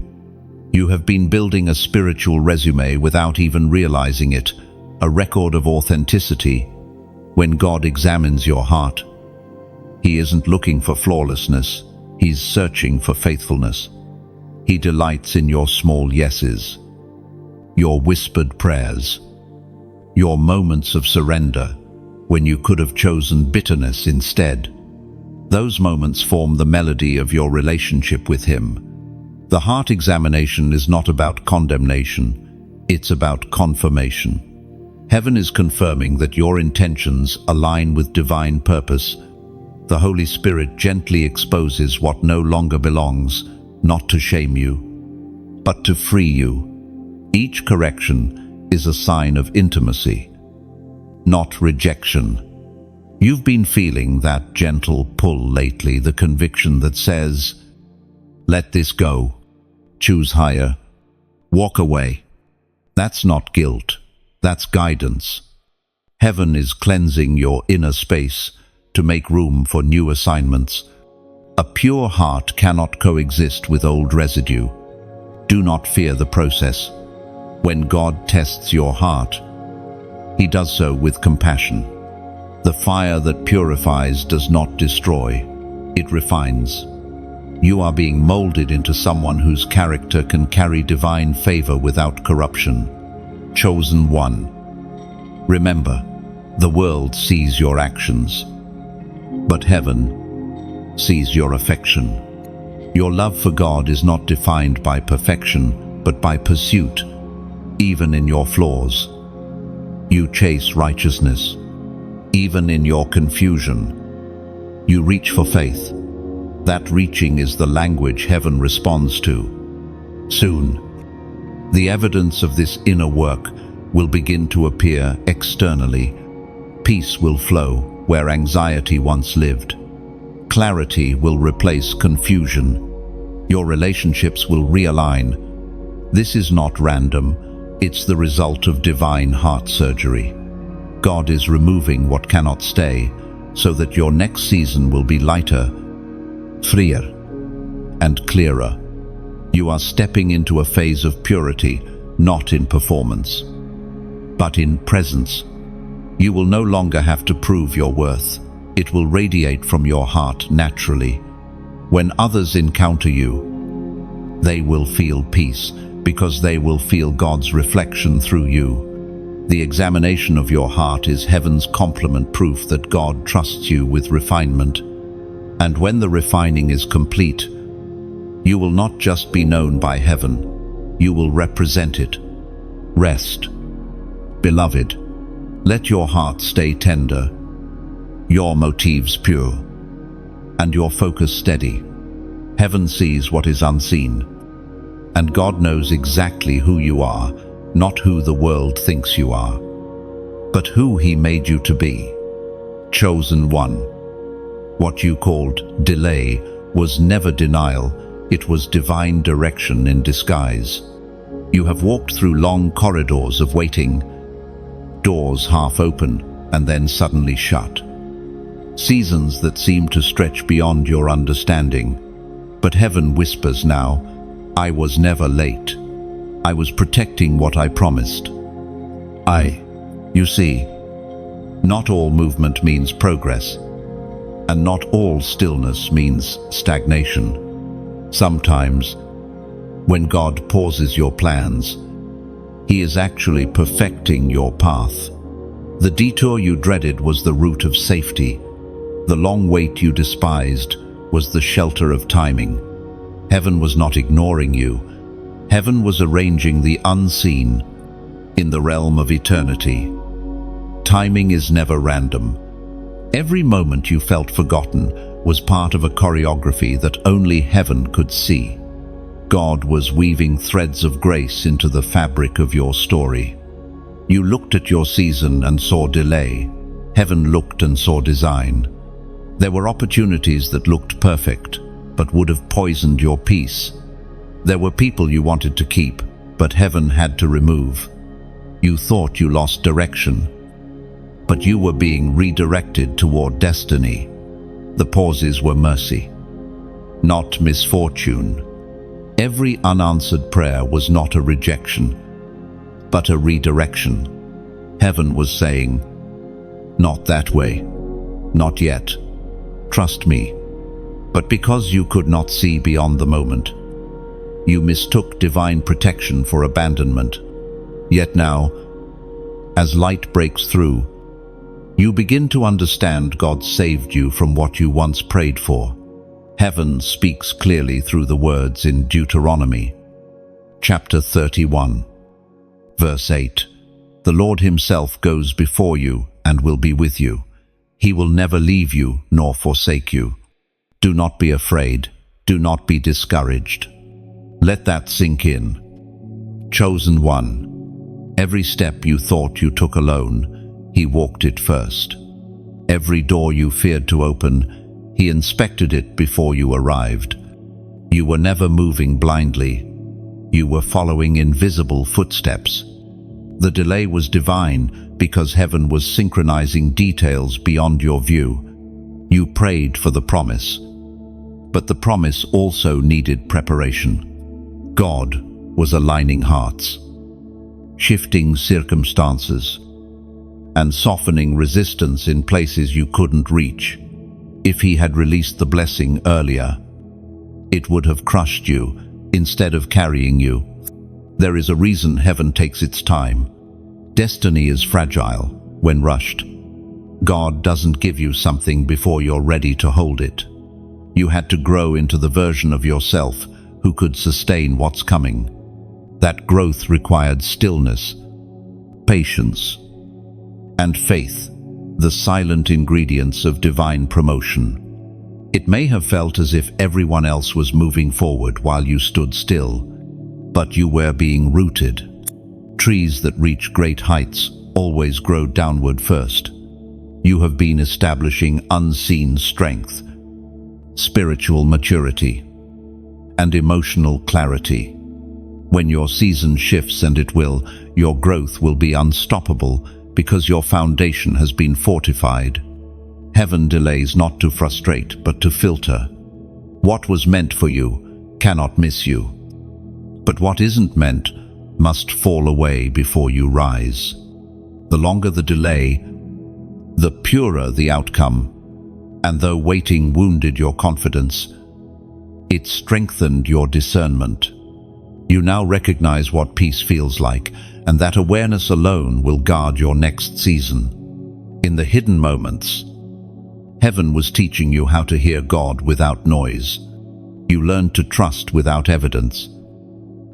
You have been building a spiritual resume without even realizing it, a record of authenticity. When God examines your heart, He isn't looking for flawlessness, He's searching for faithfulness. He delights in your small yeses, your whispered prayers, your moments of surrender when you could have chosen bitterness instead. Those moments form the melody of your relationship with Him. The heart examination is not about condemnation, it's about confirmation. Heaven is confirming that your intentions align with divine purpose. The Holy Spirit gently exposes what no longer belongs, not to shame you, but to free you. Each correction is a sign of intimacy, not rejection. You've been feeling that gentle pull lately, the conviction that says, let this go, choose higher, walk away. That's not guilt, that's guidance. Heaven is cleansing your inner space to make room for new assignments. A pure heart cannot coexist with old residue. Do not fear the process. When God tests your heart, He does so with compassion. The fire that purifies does not destroy, it refines. You are being molded into someone whose character can carry divine favor without corruption. Chosen one. Remember, the world sees your actions, but heaven sees your affection. Your love for God is not defined by perfection, but by pursuit, even in your flaws. You chase righteousness, even in your confusion. You reach for faith. That reaching is the language heaven responds to. Soon, the evidence of this inner work will begin to appear externally. Peace will flow where anxiety once lived. Clarity will replace confusion. Your relationships will realign. This is not random, it's the result of divine heart surgery. God is removing what cannot stay, so that your next season will be lighter, freer, and clearer. You are stepping into a phase of purity, not in performance, but in presence. You will no longer have to prove your worth. It will radiate from your heart naturally. When others encounter you, they will feel peace, because they will feel God's reflection through you. The examination of your heart is heaven's compliment, proof that God trusts you with refinement. And when the refining is complete, you will not just be known by heaven, you will represent it. Rest. Beloved, Let your heart stay tender, your motives pure, and your focus steady. Heaven sees what is unseen, and God knows exactly who you are, not who the world thinks you are, but who He made you to be. Chosen one. What you called delay was never denial, it was divine direction in disguise. You have walked through long corridors of waiting, doors half open and then suddenly shut. Seasons that seem to stretch beyond your understanding. But heaven whispers now, I was never late. I was protecting what I promised. You see, not all movement means progress, and not all stillness means stagnation. Sometimes, when God pauses your plans, He is actually perfecting your path. The detour you dreaded was the route of safety. The long wait you despised was the shelter of timing. Heaven was not ignoring you. Heaven was arranging the unseen in the realm of eternity. Timing is never random. Every moment you felt forgotten was part of a choreography that only heaven could see. God was weaving threads of grace into the fabric of your story. You looked at your season and saw delay. Heaven looked and saw design. There were opportunities that looked perfect, but would have poisoned your peace. There were people you wanted to keep, but heaven had to remove. You thought you lost direction, but you were being redirected toward destiny. The pauses were mercy, not misfortune. Every unanswered prayer was not a rejection, but a redirection. Heaven was saying, not that way, not yet. Trust me. But because you could not see beyond the moment, you mistook divine protection for abandonment. Yet now, as light breaks through, you begin to understand God saved you from what you once prayed for. Heaven speaks clearly through the words in Deuteronomy, chapter 31, verse 8. The Lord Himself goes before you and will be with you. He will never leave you nor forsake you. Do not be afraid. Do not be discouraged. Let that sink in. Chosen one. Every step you thought you took alone, He walked it first. Every door you feared to open, He inspected it before you arrived. You were never moving blindly. You were following invisible footsteps. The delay was divine because heaven was synchronizing details beyond your view. You prayed for the promise, but the promise also needed preparation. God was aligning hearts, shifting circumstances, and softening resistance in places you couldn't reach. If He had released the blessing earlier, it would have crushed you instead of carrying you. There is a reason heaven takes its time. Destiny is fragile when rushed. God doesn't give you something before you're ready to hold it. You had to grow into the version of yourself who could sustain what's coming. That growth required stillness, patience, and faith, the silent ingredients of divine promotion. It may have felt as if everyone else was moving forward while you stood still, but you were being rooted. Trees that reach great heights always grow downward first. You have been establishing unseen strength, spiritual maturity, and emotional clarity. When your season shifts, and it will, your growth will be unstoppable because your foundation has been fortified. Heaven delays not to frustrate, but to filter. What was meant for you cannot miss you, but what isn't meant must fall away before you rise. The longer the delay, the purer the outcome. And though waiting wounded your confidence, it strengthened your discernment. You now recognize what peace feels like, and that awareness alone will guard your next season. In the hidden moments, heaven was teaching you how to hear God without noise. You learned to trust without evidence,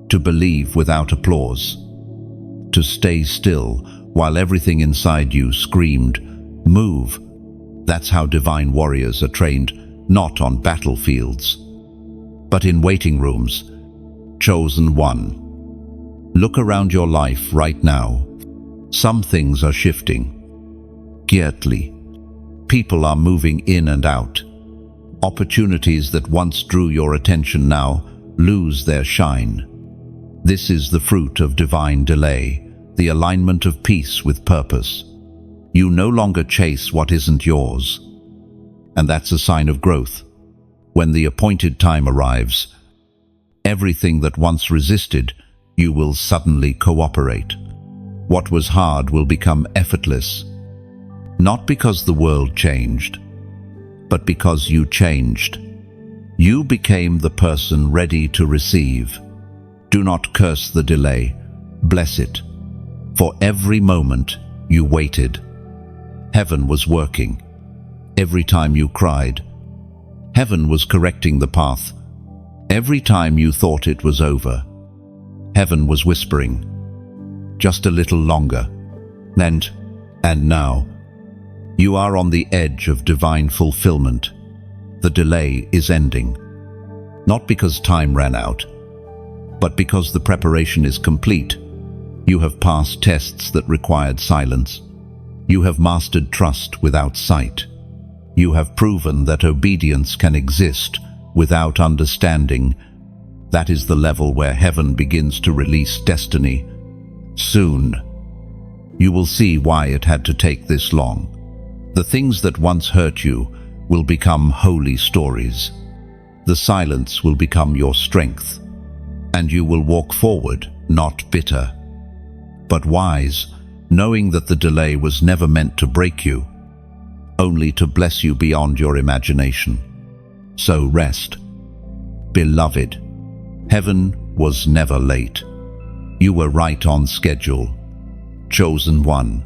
to believe without applause, to stay still while everything inside you screamed, "Move." That's how divine warriors are trained, not on battlefields, but in waiting rooms. Chosen one. Look around your life right now. Some things are shifting. Quietly. People are moving in and out. Opportunities that once drew your attention now lose their shine. This is the fruit of divine delay, the alignment of peace with purpose. You no longer chase what isn't yours. And that's a sign of growth. When the appointed time arrives, everything that once resisted, you will suddenly cooperate. What was hard will become effortless. Not because the world changed, but because you changed. You became the person ready to receive. Do not curse the delay, bless it. For every moment you waited, heaven was working. Every time you cried, heaven was correcting the path. Every time you thought it was over, heaven was whispering, just a little longer. And now, you are on the edge of divine fulfillment. The delay is ending. Not because time ran out, but because the preparation is complete. You have passed tests that required silence. You have mastered trust without sight. You have proven that obedience can exist without understanding. That is the level where heaven begins to release destiny. Soon, you will see why it had to take this long. The things that once hurt you will become holy stories. The silence will become your strength, and you will walk forward, not bitter, but wise, knowing that the delay was never meant to break you, only to bless you beyond your imagination. So rest. Beloved, heaven was never late. You were right on schedule. Chosen one.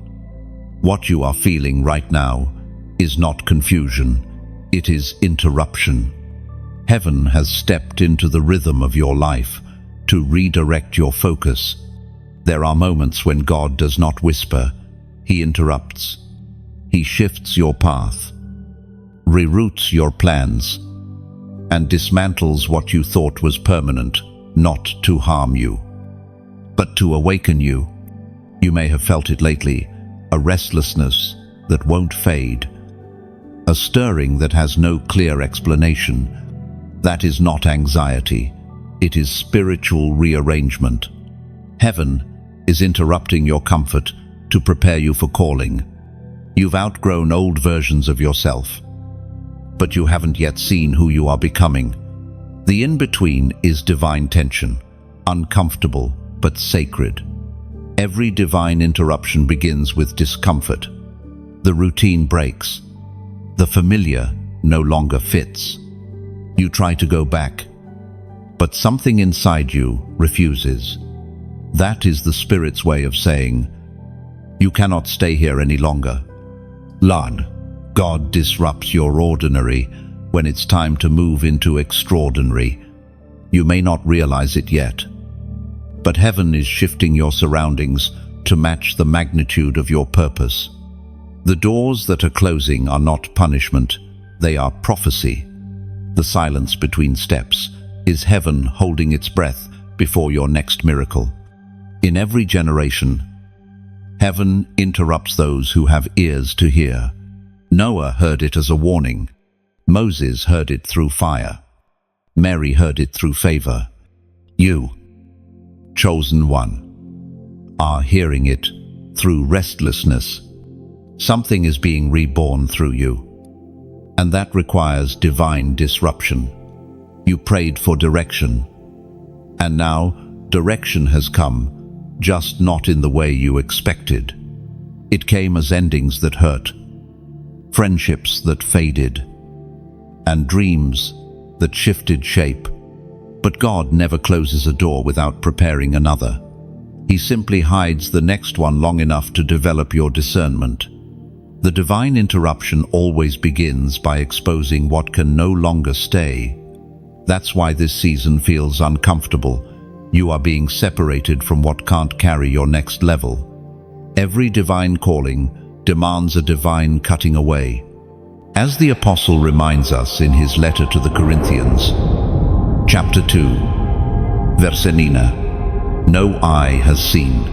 What you are feeling right now is not confusion, it is interruption. Heaven has stepped into the rhythm of your life to redirect your focus. There are moments when God does not whisper, He interrupts. He shifts your path, reroutes your plans, and dismantles what you thought was permanent, not to harm you, but to awaken you. You may have felt it lately, a restlessness that won't fade, a stirring that has no clear explanation. That is not anxiety, it is spiritual rearrangement. Heaven is interrupting your comfort to prepare you for calling. You've outgrown old versions of yourself, but you haven't yet seen who you are becoming. The in-between is divine tension, uncomfortable but sacred. Every divine interruption begins with discomfort. The routine breaks. The familiar no longer fits. You try to go back, but something inside you refuses. That is the Spirit's way of saying, you cannot stay here any longer. Lord, God disrupts your ordinary when it's time to move into extraordinary. You may not realize it yet, but heaven is shifting your surroundings to match the magnitude of your purpose. The doors that are closing are not punishment, they are prophecy. The silence between steps is heaven holding its breath before your next miracle. In every generation, heaven interrupts those who have ears to hear. Noah heard it as a warning. Moses heard it through fire. Mary heard it through favor. You, chosen one, are hearing it through restlessness. Something is being reborn through you, and that requires divine disruption. You prayed for direction, and now direction has come, just not in the way you expected. It came as endings that hurt, friendships that faded, and dreams that shifted shape. But God never closes a door without preparing another. He simply hides the next one long enough to develop your discernment. The divine interruption always begins by exposing what can no longer stay. That's why this season feels uncomfortable. You are being separated from what can't carry your next level. Every divine calling demands a divine cutting away. As the Apostle reminds us in his letter to the Corinthians, chapter 2, verse 9, no eye has seen,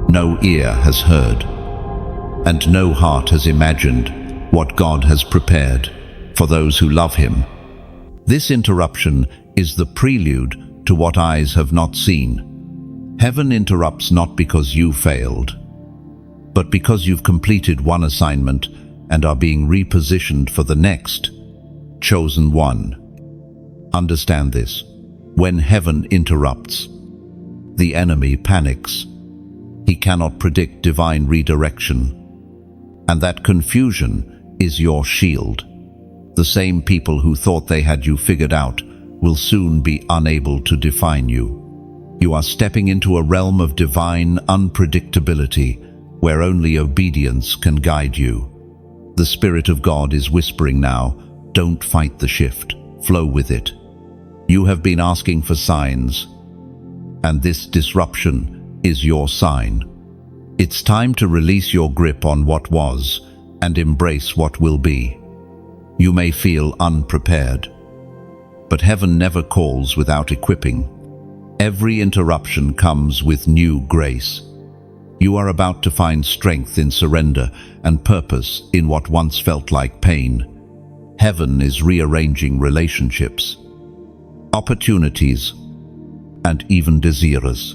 no ear has heard, and no heart has imagined what God has prepared for those who love him. This interruption is the prelude to what eyes have not seen. Heaven interrupts not because you failed, but because you've completed one assignment and are being repositioned for the next, chosen one. Understand this. When heaven interrupts, the enemy panics. He cannot predict divine redirection. And that confusion is your shield. The same people who thought they had you figured out will soon be unable to define you. You are stepping into a realm of divine unpredictability where only obedience can guide you. The Spirit of God is whispering now, don't fight the shift, flow with it. You have been asking for signs, and this disruption is your sign. It's time to release your grip on what was and embrace what will be. You may feel unprepared, but heaven never calls without equipping. Every interruption comes with new grace. You are about to find strength in surrender and purpose in what once felt like pain. Heaven is rearranging relationships, opportunities, and even desires.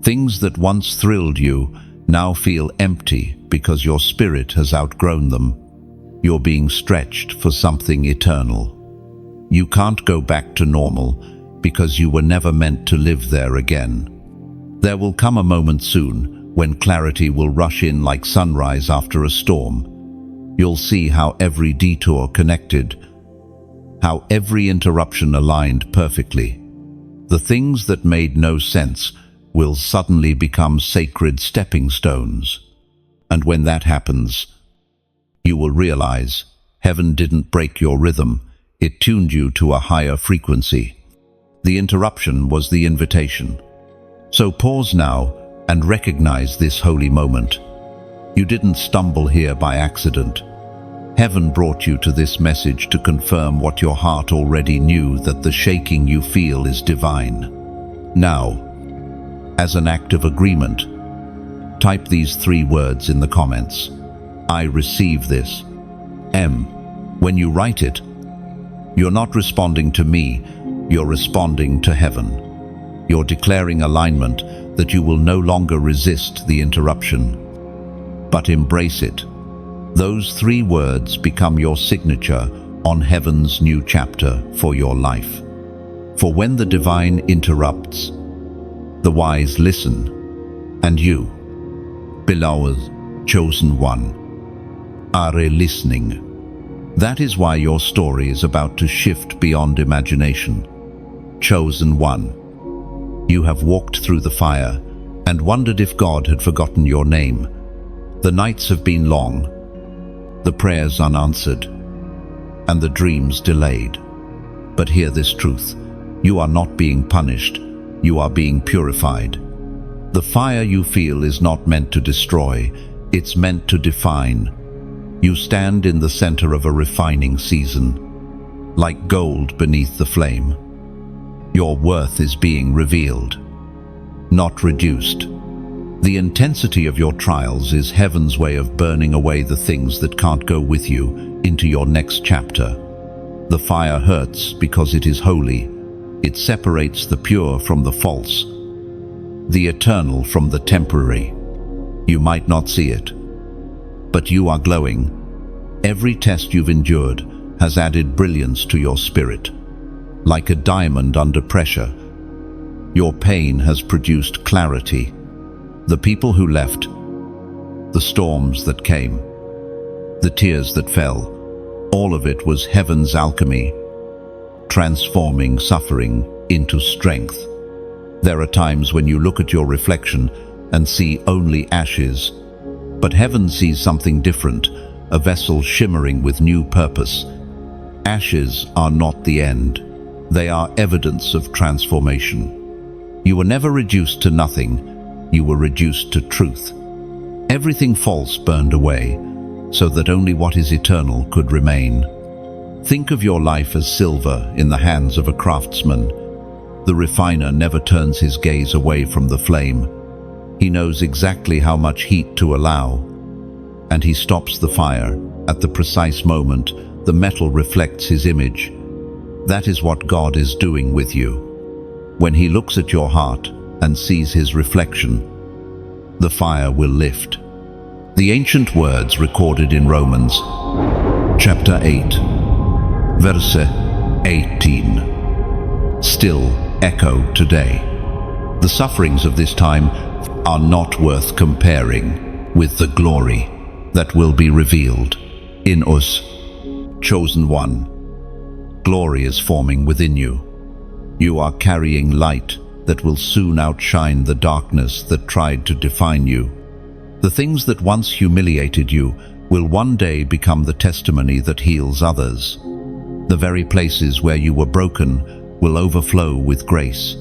Things that once thrilled you now feel empty because your spirit has outgrown them. You're being stretched for something eternal. You can't go back to normal because you were never meant to live there again. There will come a moment soon when clarity will rush in like sunrise after a storm. You'll see how every detour connected, how every interruption aligned perfectly. The things that made no sense will suddenly become sacred stepping stones. And when that happens, you will realize heaven didn't break your rhythm, it tuned you to a higher frequency. The interruption was the invitation. So pause now and recognize this holy moment. You didn't stumble here by accident. Heaven brought you to this message to confirm what your heart already knew, that the shaking you feel is divine. Now, as an act of agreement, type these 3 words in the comments. I receive this. When you write it, you're not responding to me, you're responding to heaven. You're declaring alignment that you will no longer resist the interruption, but embrace it. Those 3 words become your signature on heaven's new chapter for your life. For when the divine interrupts, the wise listen, and you, beloved, chosen one, are listening. That is why your story is about to shift beyond imagination. Chosen one. You have walked through the fire and wondered if God had forgotten your name. The nights have been long, the prayers unanswered, and the dreams delayed. But hear this truth. You are not being punished, you are being purified. The fire you feel is not meant to destroy, it's meant to define. You stand in the center of a refining season, like gold beneath the flame. Your worth is being revealed, not reduced. The intensity of your trials is heaven's way of burning away the things that can't go with you into your next chapter. The fire hurts because it is holy. It separates the pure from the false, the eternal from the temporary. You might not see it, but you are glowing. Every test you've endured has added brilliance to your spirit. Like a diamond under pressure, your pain has produced clarity. The people who left, the storms that came, the tears that fell, all of it was heaven's alchemy, transforming suffering into strength. There are times when you look at your reflection and see only ashes, but heaven sees something different, a vessel shimmering with new purpose. Ashes are not the end. They are evidence of transformation. You were never reduced to nothing. You were reduced to truth. Everything false burned away, so that only what is eternal could remain. Think of your life as silver in the hands of a craftsman. The refiner never turns his gaze away from the flame. He knows exactly how much heat to allow, and he stops the fire at the precise moment the metal reflects his image. That is what God is doing with you. When he looks at your heart and sees his reflection, the fire will lift. The ancient words recorded in Romans chapter 8, verse 18, still echo today. The sufferings of this time are not worth comparing with the glory that will be revealed in us. Chosen one, glory is forming within you. You are carrying light that will soon outshine the darkness that tried to define you. The things that once humiliated you will one day become the testimony that heals others. The very places where you were broken will overflow with grace.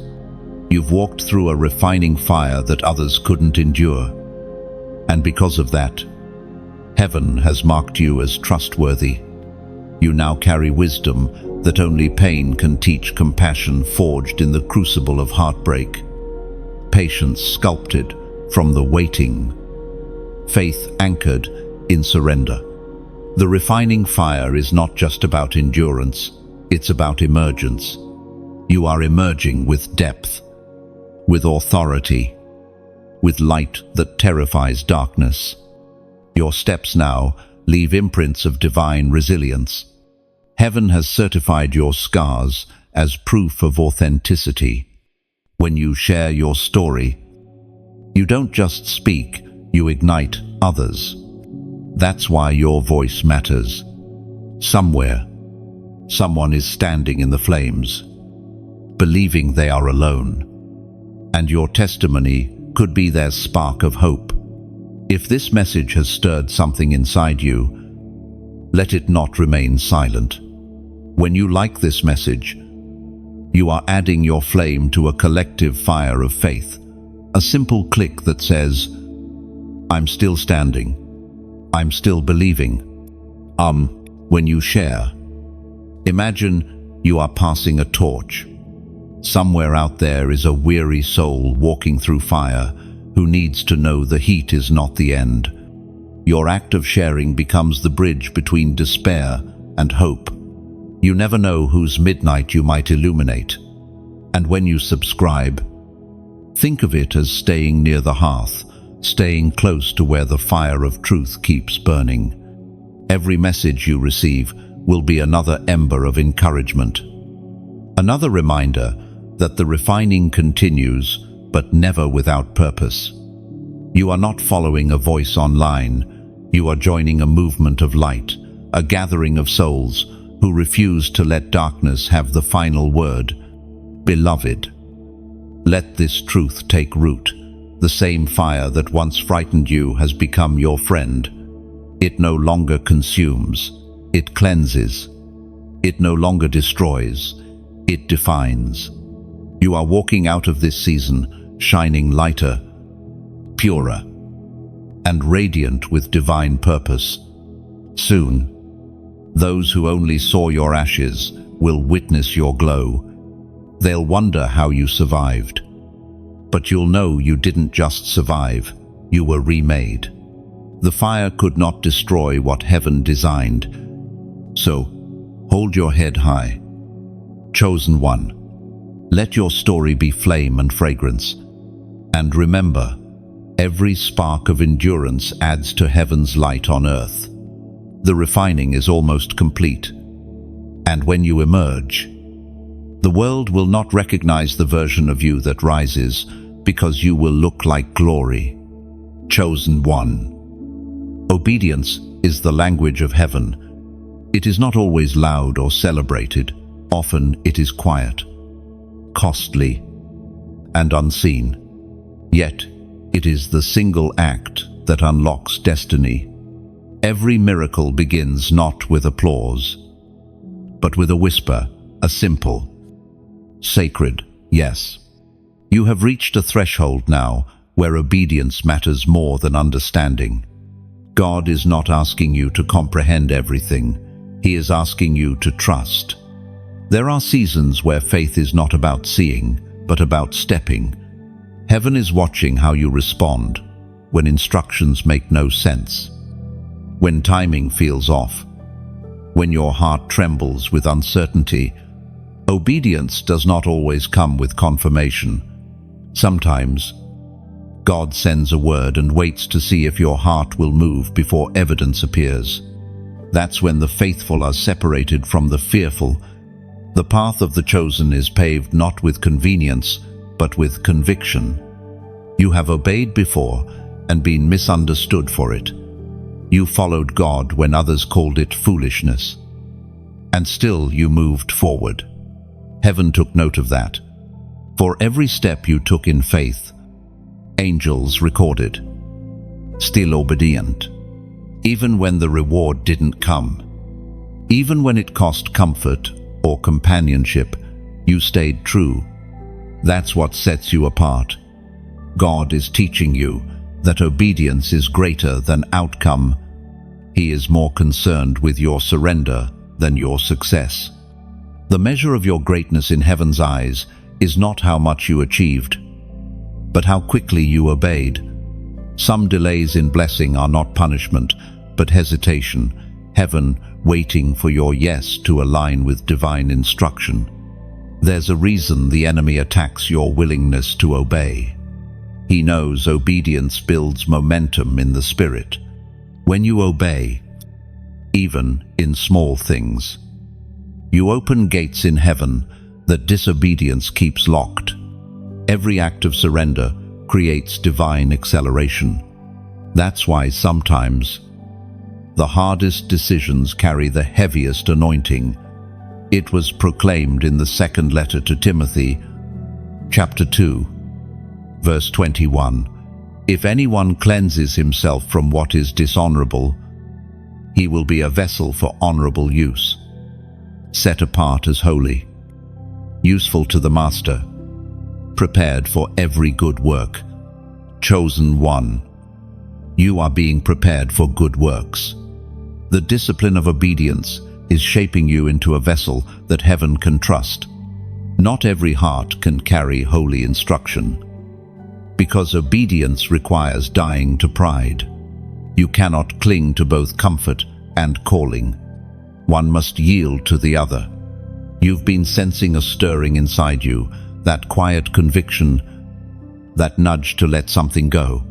You've walked through a refining fire that others couldn't endure. And because of that, heaven has marked you as trustworthy. You now carry wisdom that only pain can teach, compassion forged in the crucible of heartbreak, patience sculpted from the waiting, faith anchored in surrender. The refining fire is not just about endurance, it's about emergence. You are emerging with depth, with authority, with light that terrifies darkness. Your steps now leave imprints of divine resilience. Heaven has certified your scars as proof of authenticity. When you share your story, you don't just speak, you ignite others. That's why your voice matters. Somewhere, someone is standing in the flames, believing they are alone, and your testimony could be their spark of hope. If this message has stirred something inside you, let it not remain silent. When you like this message, you are adding your flame to a collective fire of faith. A simple click that says, I'm still standing. I'm still believing. When you share, imagine you are passing a torch. Somewhere out there is a weary soul walking through fire who needs to know the heat is not the end. Your act of sharing becomes the bridge between despair and hope. You never know whose midnight you might illuminate. And when you subscribe, think of it as staying near the hearth, staying close to where the fire of truth keeps burning. Every message you receive will be another ember of encouragement. Another reminder that the refining continues, but never without purpose. You are not following a voice online. You are joining a movement of light, a gathering of souls who refuse to let darkness have the final word. Beloved, let this truth take root. The same fire that once frightened you has become your friend. It no longer consumes, it cleanses. It no longer destroys, it defines. You are walking out of this season shining lighter, purer, and radiant with divine purpose. Soon, those who only saw your ashes will witness your glow. They'll wonder how you survived. But you'll know you didn't just survive, you were remade. The fire could not destroy what heaven designed. So, hold your head high. Chosen one, let your story be flame and fragrance. And remember, every spark of endurance adds to heaven's light on earth. The refining is almost complete. And when you emerge, the world will not recognize the version of you that rises, because you will look like glory. Chosen one. Obedience is the language of heaven. It is not always loud or celebrated. Often it is quiet, costly, and unseen. Yet it is the single act that unlocks destiny. Every miracle begins not with applause, but with a whisper, a simple, sacred yes. You have reached a threshold now where obedience matters more than understanding. God is not asking you to comprehend everything. He is asking you to trust. There are seasons where faith is not about seeing, but about stepping. Heaven is watching how you respond when instructions make no sense, when timing feels off, when your heart trembles with uncertainty. Obedience does not always come with confirmation. Sometimes, God sends a word and waits to see if your heart will move before evidence appears. That's when the faithful are separated from the fearful. The path of the chosen is paved not with convenience, but with conviction. You have obeyed before and been misunderstood for it. You followed God when others called it foolishness. And still you moved forward. Heaven took note of that. For every step you took in faith, angels recorded. Still obedient. Even when the reward didn't come. Even when it cost comfort or companionship, you stayed true. That's what sets you apart. God is teaching you that obedience is greater than outcome. He is more concerned with your surrender than your success. The measure of your greatness in heaven's eyes is not how much you achieved, but how quickly you obeyed. Some delays in blessing are not punishment, but hesitation, heaven waiting for your yes to align with divine instruction. There's a reason the enemy attacks your willingness to obey. He knows obedience builds momentum in the spirit. When you obey, even in small things, you open gates in heaven that disobedience keeps locked. Every act of surrender creates divine acceleration. That's why sometimes the hardest decisions carry the heaviest anointing. It was proclaimed in the second letter to Timothy, chapter 2, verse 21. If anyone cleanses himself from what is dishonorable, he will be a vessel for honorable use, set apart as holy, useful to the master, prepared for every good work. Chosen one. You are being prepared for good works. The discipline of obedience is shaping you into a vessel that heaven can trust. Not every heart can carry holy instruction, because obedience requires dying to pride. You cannot cling to both comfort and calling. One must yield to the other. You've been sensing a stirring inside you, that quiet conviction, that nudge to let something go,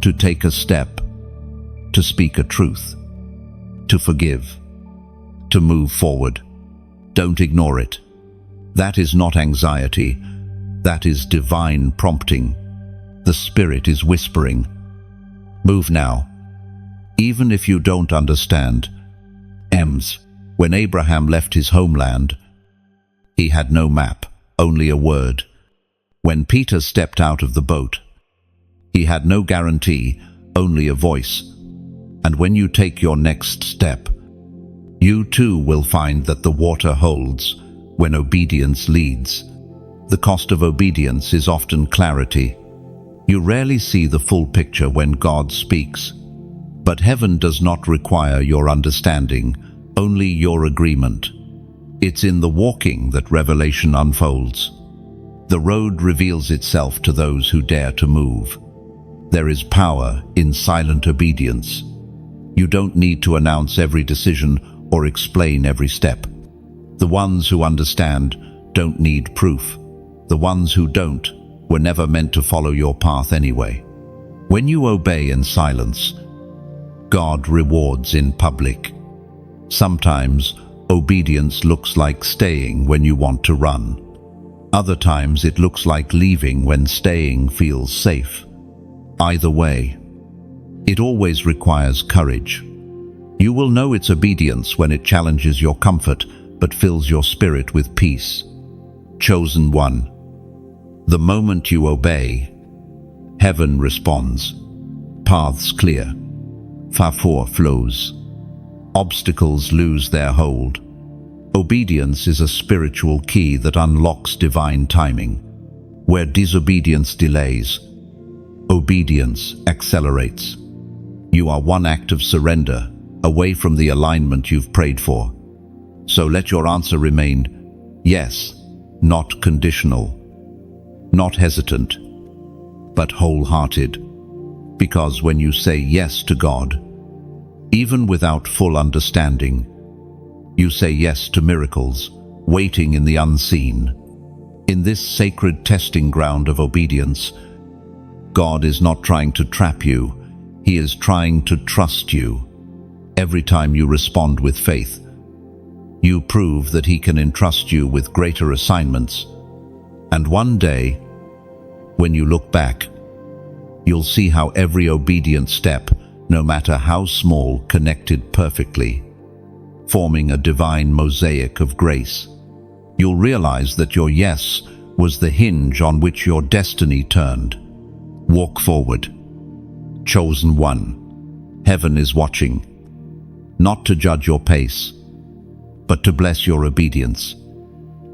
to take a step, to speak a truth, to forgive, to move forward. Don't ignore it. That is not anxiety. That is divine prompting. The Spirit is whispering, move now. Even if you don't understand. When Abraham left his homeland, he had no map, only a word. When Peter stepped out of the boat, he had no guarantee, only a voice. And when you take your next step, you too will find that the water holds when obedience leads. The cost of obedience is often clarity. You rarely see the full picture when God speaks. But heaven does not require your understanding, only your agreement. It's in the walking that revelation unfolds. The road reveals itself to those who dare to move. There is power in silent obedience. You don't need to announce every decision or explain every step. The ones who understand don't need proof. The ones who don't were never meant to follow your path anyway. When you obey in silence, God rewards in public. Sometimes obedience looks like staying when you want to run. Other times it looks like leaving when staying feels safe. Either way, it always requires courage. You will know it's obedience when it challenges your comfort but fills your spirit with peace. Chosen one. The moment you obey, heaven responds. Paths clear. Favor flows. Obstacles lose their hold. Obedience is a spiritual key that unlocks divine timing. Where disobedience delays, obedience accelerates. You are one act of surrender away from the alignment you've prayed for. So let your answer remain yes, not conditional, not hesitant, but wholehearted. Because when you say yes to God, even without full understanding, you say yes to miracles waiting in the unseen. In this sacred testing ground of obedience, God is not trying to trap you, He is trying to trust you. Every time you respond with faith, you prove that He can entrust you with greater assignments. And one day, when you look back, you'll see how every obedient step, no matter how small, connected perfectly, forming a divine mosaic of grace. You'll realize that your yes was the hinge on which your destiny turned. Walk forward. Chosen one. Heaven is watching, not to judge your pace, but to bless your obedience.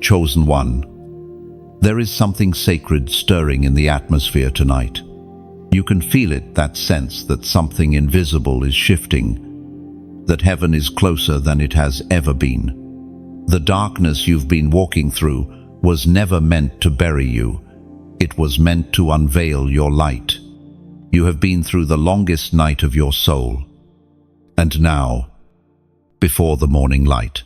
Chosen one. There is something sacred stirring in the atmosphere tonight. You can feel it, that sense that something invisible is shifting, that heaven is closer than it has ever been. The darkness you've been walking through was never meant to bury you. It was meant to unveil your light. You have been through the longest night of your soul. And now, before the morning light,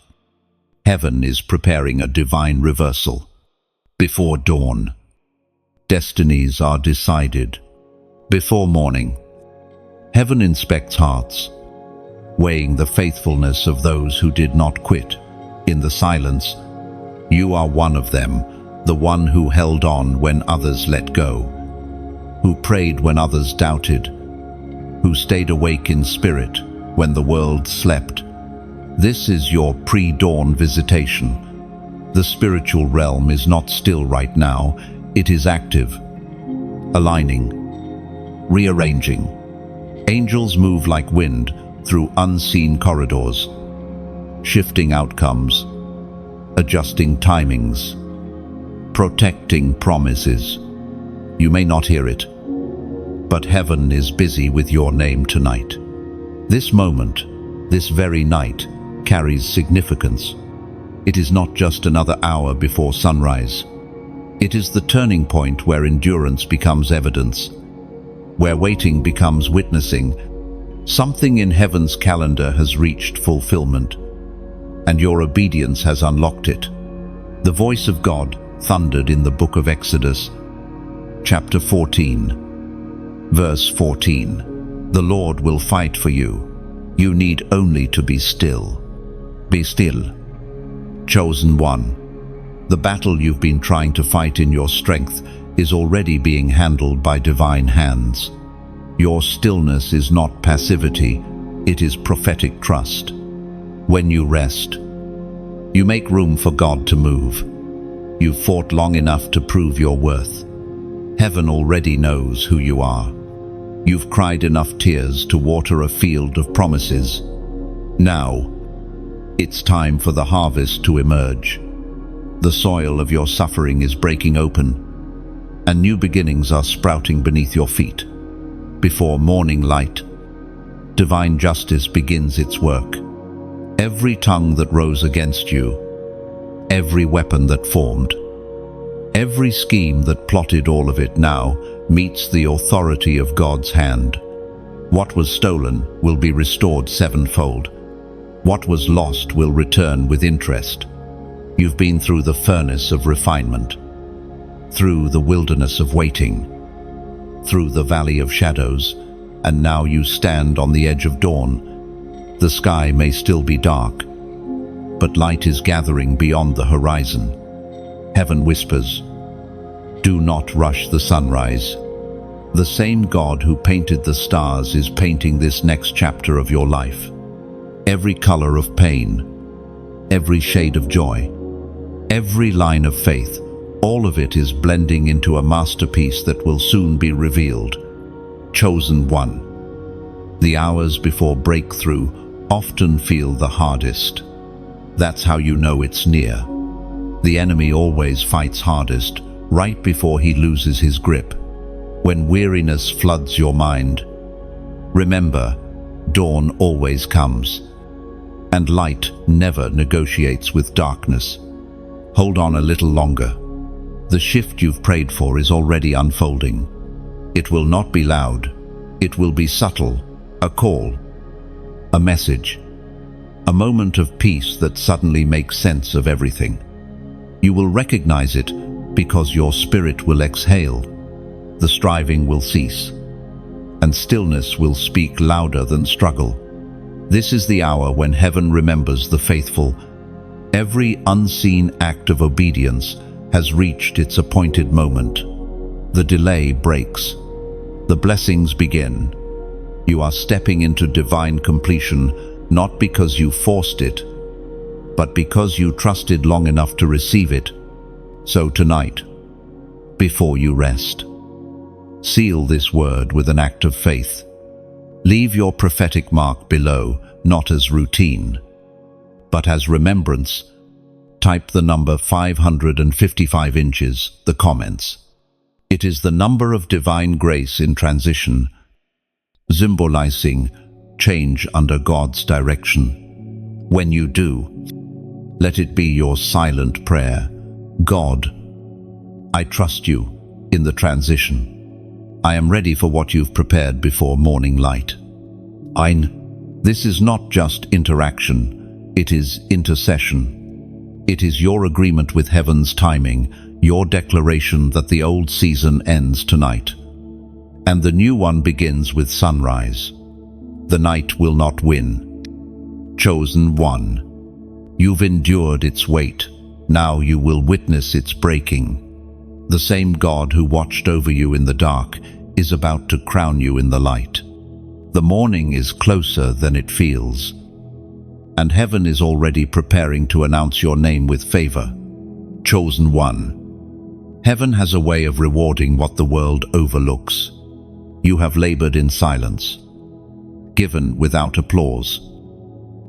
heaven is preparing a divine reversal. Before dawn, destinies are decided. Before morning, heaven inspects hearts, weighing the faithfulness of those who did not quit. In the silence, you are one of them, the one who held on when others let go, who prayed when others doubted, who stayed awake in spirit when the world slept. This is your pre-dawn visitation. The spiritual realm is not still right now, it is active, aligning, rearranging. Angels move like wind through unseen corridors, shifting outcomes, adjusting timings, protecting promises. You may not hear it, but heaven is busy with your name tonight. This moment, this very night, carries significance. It is not just another hour before sunrise. It is the turning point where endurance becomes evidence, where waiting becomes witnessing. Something in heaven's calendar has reached fulfillment, and your obedience has unlocked it. The voice of God thundered in the book of Exodus, chapter 14, verse 14. The Lord will fight for you. You need only to be still. Be still. Chosen one. The battle you've been trying to fight in your strength is already being handled by divine hands. Your stillness is not passivity, it is prophetic trust. When you rest, you make room for God to move. You've fought long enough to prove your worth. Heaven already knows who you are. You've cried enough tears to water a field of promises. Now, it's time for the harvest to emerge. The soil of your suffering is breaking open, and new beginnings are sprouting beneath your feet. Before morning light, divine justice begins its work. Every tongue that rose against you, every weapon that formed, every scheme that plotted, all of it now meets the authority of God's hand. What was stolen will be restored sevenfold. What was lost will return with interest. You've been through the furnace of refinement, through the wilderness of waiting, through the valley of shadows, and now you stand on the edge of dawn. The sky may still be dark, but light is gathering beyond the horizon. Heaven whispers, "Do not rush the sunrise." The same God who painted the stars is painting this next chapter of your life. Every color of pain, every shade of joy, every line of faith, all of it is blending into a masterpiece that will soon be revealed. Chosen one. The hours before breakthrough often feel the hardest. That's how you know it's near. The enemy always fights hardest right before he loses his grip. When weariness floods your mind, remember, dawn always comes, and light never negotiates with darkness. Hold on a little longer. The shift you've prayed for is already unfolding. It will not be loud. It will be subtle, a call, a message, a moment of peace that suddenly makes sense of everything. You will recognize it because your spirit will exhale, the striving will cease, and stillness will speak louder than struggle. This is the hour when heaven remembers the faithful. Every unseen act of obedience has reached its appointed moment. The delay breaks. The blessings begin. You are stepping into divine completion, not because you forced it, but because you trusted long enough to receive it. So tonight, before you rest, seal this word with an act of faith. Leave your prophetic mark below, not as routine, but as remembrance. Type the number 555 inches, the comments. It is the number of divine grace in transition, symbolizing change under God's direction. When you do, let it be your silent prayer. God, I trust you in the transition. I am ready for what you've prepared before morning light. This is not just interaction, it is intercession. It is your agreement with heaven's timing, your declaration that the old season ends tonight, and the new one begins with sunrise. The night will not win. Chosen one, you've endured its weight. Now you will witness its breaking. The same God who watched over you in the dark is about to crown you in the light. The morning is closer than it feels, and heaven is already preparing to announce your name with favor. Chosen one. Heaven has a way of rewarding what the world overlooks. You have labored in silence, given without applause,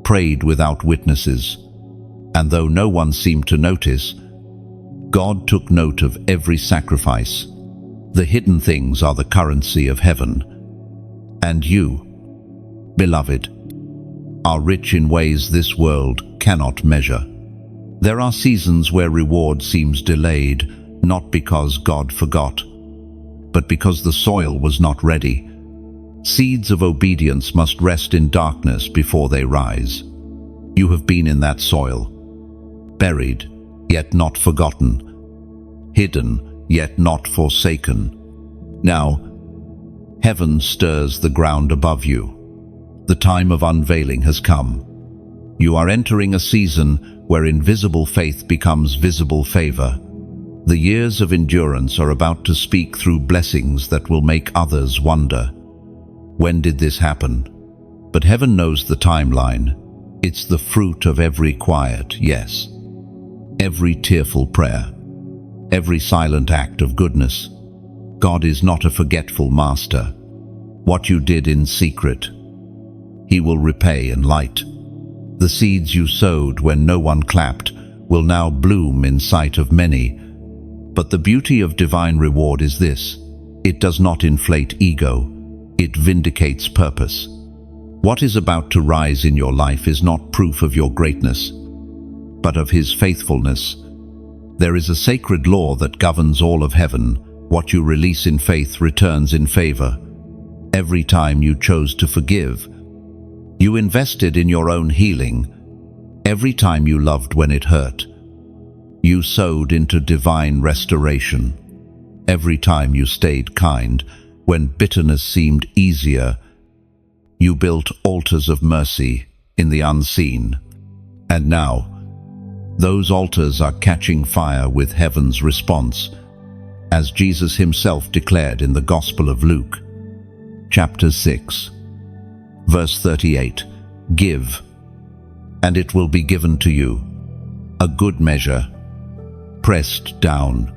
prayed without witnesses, and though no one seemed to notice, God took note of every sacrifice. The hidden things are the currency of heaven. And you, beloved, are rich in ways this world cannot measure. There are seasons where reward seems delayed, not because God forgot, but because the soil was not ready. Seeds of obedience must rest in darkness before they rise. You have been in that soil, buried, yet not forgotten, hidden, yet not forsaken. Now, heaven stirs the ground above you. The time of unveiling has come. You are entering a season where invisible faith becomes visible favor. The years of endurance are about to speak through blessings that will make others wonder, when did this happen? But heaven knows the timeline. It's the fruit of every quiet yes, every tearful prayer, every silent act of goodness. God is not a forgetful master. What you did in secret, He will repay in light. The seeds you sowed when no one clapped will now bloom in sight of many. But the beauty of divine reward is this: it does not inflate ego, it vindicates purpose. What is about to rise in your life is not proof of your greatness, but of His faithfulness. There is a sacred law that governs all of heaven. What you release in faith returns in favor. Every time you chose to forgive, you invested in your own healing. Every time you loved when it hurt, you sowed into divine restoration. Every time you stayed kind when bitterness seemed easier, you built altars of mercy in the unseen. And now, those altars are catching fire with heaven's response, as Jesus Himself declared in the Gospel of Luke, chapter 6, verse 38, "Give, and it will be given to you, a good measure, pressed down,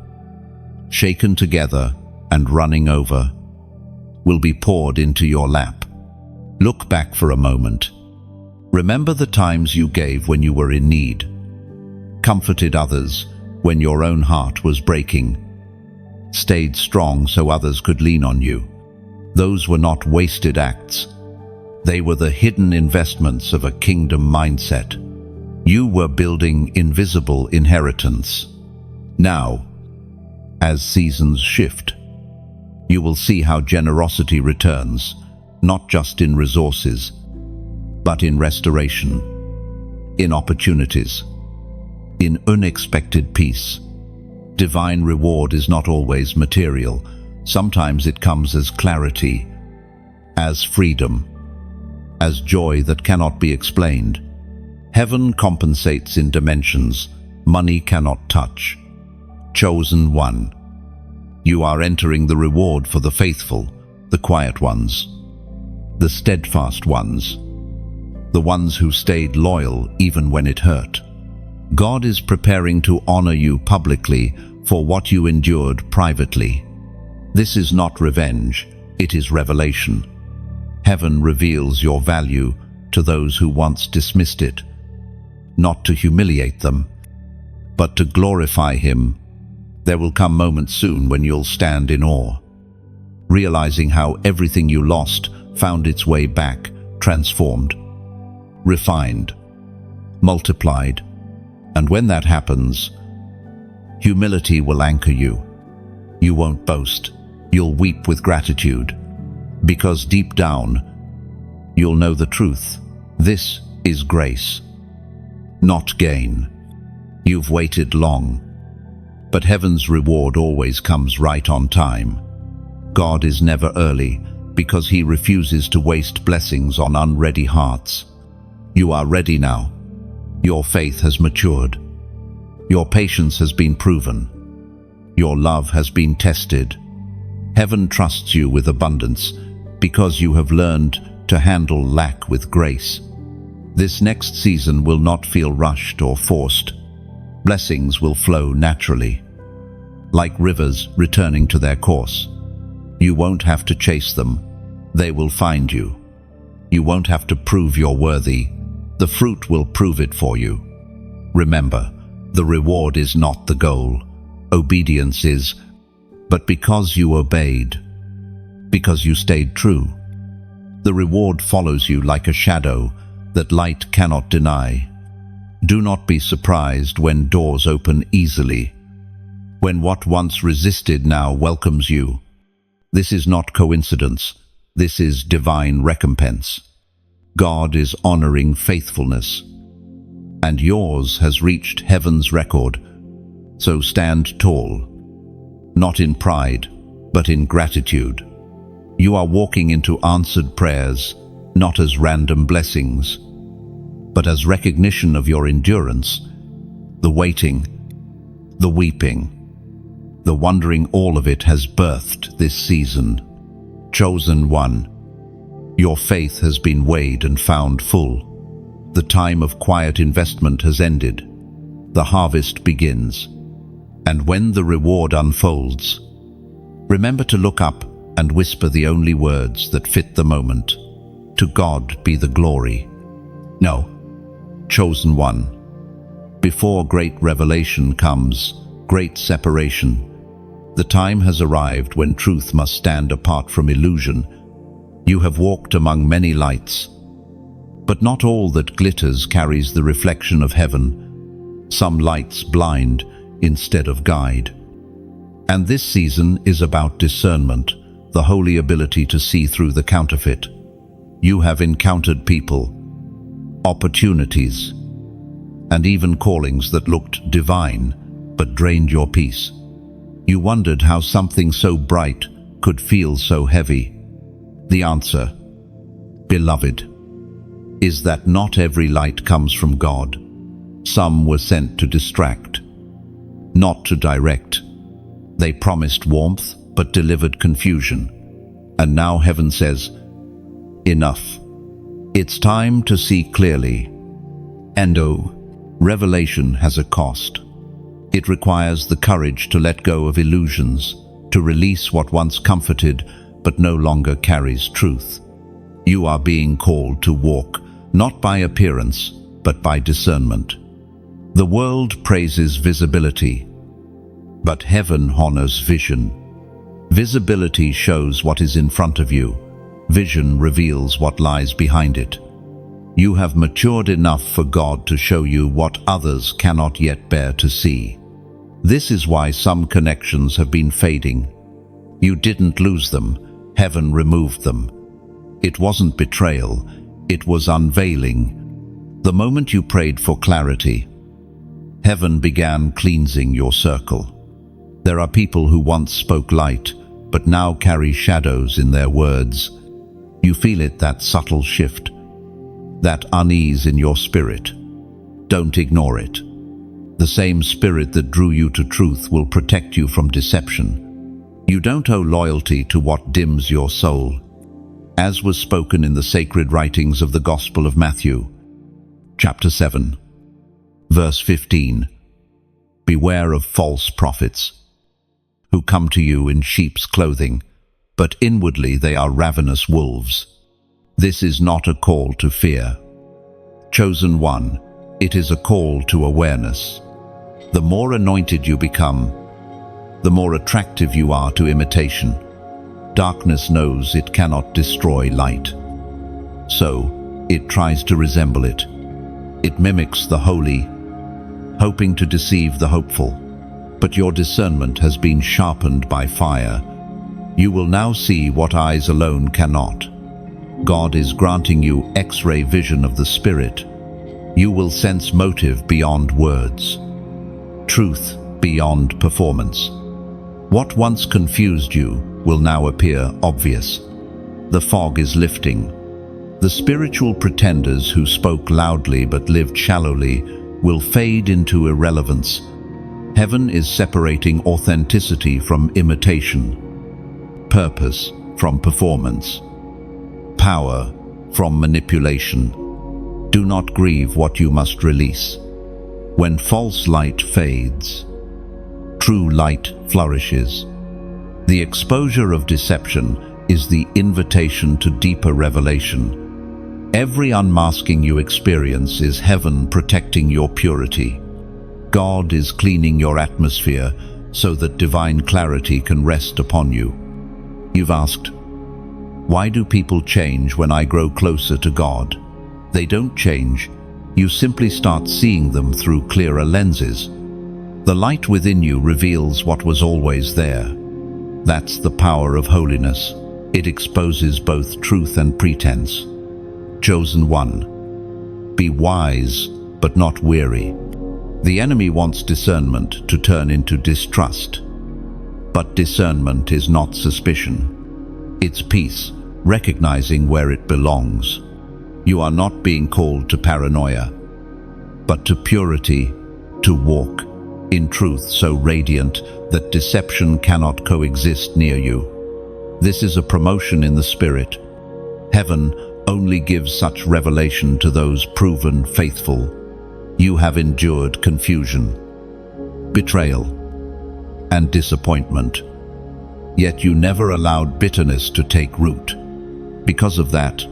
shaken together, and running over, will be poured into your lap." Look back for a moment. Remember the times you gave when you were in need, comforted others when your own heart was breaking, stayed strong so others could lean on you. Those were not wasted acts. They were the hidden investments of a kingdom mindset. You were building invisible inheritance. Now, as seasons shift, you will see how generosity returns, not just in resources, but in restoration, in opportunities, in unexpected peace. Divine reward is not always material. Sometimes it comes as clarity, as freedom, as joy that cannot be explained. Heaven compensates in dimensions money cannot touch. Chosen one. You are entering the reward for the faithful, the quiet ones, the steadfast ones, the ones who stayed loyal even when it hurt. God is preparing to honor you publicly for what you endured privately. This is not revenge, it is revelation. Heaven reveals your value to those who once dismissed it, not to humiliate them, but to glorify Him. There will come moments soon when you'll stand in awe, realizing how everything you lost found its way back, transformed, refined, multiplied. And when that happens, humility will anchor you. You won't boast. You'll weep with gratitude, because deep down, you'll know the truth. This is grace, not gain. You've waited long, but heaven's reward always comes right on time. God is never early, because He refuses to waste blessings on unready hearts. You are ready now. Your faith has matured. Your patience has been proven. Your love has been tested. Heaven trusts you with abundance because you have learned to handle lack with grace. This next season will not feel rushed or forced. Blessings will flow naturally, like rivers returning to their course. You won't have to chase them. They will find you. You won't have to prove you're worthy. The fruit will prove it for you. Remember, the reward is not the goal. Obedience is. But because you obeyed, because you stayed true, the reward follows you like a shadow that light cannot deny. Do not be surprised when doors open easily, when what once resisted now welcomes you. This is not coincidence. This is divine recompense. God is honoring faithfulness, and yours has reached heaven's record. So stand tall, not in pride, but in gratitude. You are walking into answered prayers, not as random blessings, but as recognition of your endurance, the waiting, the weeping, the wondering. All of it has birthed this season. Chosen one. Your faith has been weighed and found full. The time of quiet investment has ended. The harvest begins. And when the reward unfolds, remember to look up and whisper the only words that fit the moment. To God be the glory. No, chosen one. Before great revelation comes, great separation. The time has arrived when truth must stand apart from illusion. You have walked among many lights, but not all that glitters carries the reflection of heaven. Some lights blind instead of guide. And this season is about discernment, the holy ability to see through the counterfeit. You have encountered people, opportunities, and even callings that looked divine, but drained your peace. You wondered how something so bright could feel so heavy. The answer, beloved, is that not every light comes from God. Some were sent to distract, not to direct. They promised warmth, but delivered confusion. And now heaven says, enough. It's time to see clearly. And revelation has a cost. It requires the courage to let go of illusions, to release what once comforted but no longer carries truth. You are being called to walk, not by appearance, but by discernment. The world praises visibility, but heaven honors vision. Visibility shows what is in front of you. Vision reveals what lies behind it. You have matured enough for God to show you what others cannot yet bear to see. This is why some connections have been fading. You didn't lose them, heaven removed them. It wasn't betrayal, it was unveiling. The moment you prayed for clarity, heaven began cleansing your circle. There are people who once spoke light, but now carry shadows in their words. You feel it, that subtle shift, that unease in your spirit. Don't ignore it. The same spirit that drew you to truth will protect you from deception. You don't owe loyalty to what dims your soul. As was spoken in the sacred writings of the Gospel of Matthew, chapter 7, verse 15, beware of false prophets, who come to you in sheep's clothing, but inwardly they are ravenous wolves. This is not a call to fear. Chosen one, it is a call to awareness. The more anointed you become, the more attractive you are to imitation. Darkness knows it cannot destroy light, so it tries to resemble it. It mimics the holy, hoping to deceive the hopeful. But your discernment has been sharpened by fire. You will now see what eyes alone cannot. God is granting you X-ray vision of the Spirit. You will sense motive beyond words, truth beyond performance. What once confused you will now appear obvious. The fog is lifting. The spiritual pretenders who spoke loudly but lived shallowly will fade into irrelevance. Heaven is separating authenticity from imitation, purpose from performance, power from manipulation. Do not grieve what you must release. When false light fades, true light flourishes. The exposure of deception is the invitation to deeper revelation. Every unmasking you experience is heaven protecting your purity. God is cleaning your atmosphere so that divine clarity can rest upon you. You've asked, why do people change when I grow closer to God? They don't change. You simply start seeing them through clearer lenses. The light within you reveals what was always there. That's the power of holiness. It exposes both truth and pretense. Chosen one, be wise but not weary. The enemy wants discernment to turn into distrust. But discernment is not suspicion. It's peace, recognizing where it belongs. You are not being called to paranoia, but to purity, to walk in truth so radiant that deception cannot coexist near you. This is a promotion in the Spirit. Heaven only gives such revelation to those proven faithful. You have endured confusion, betrayal, and disappointment. Yet you never allowed bitterness to take root. Because of that,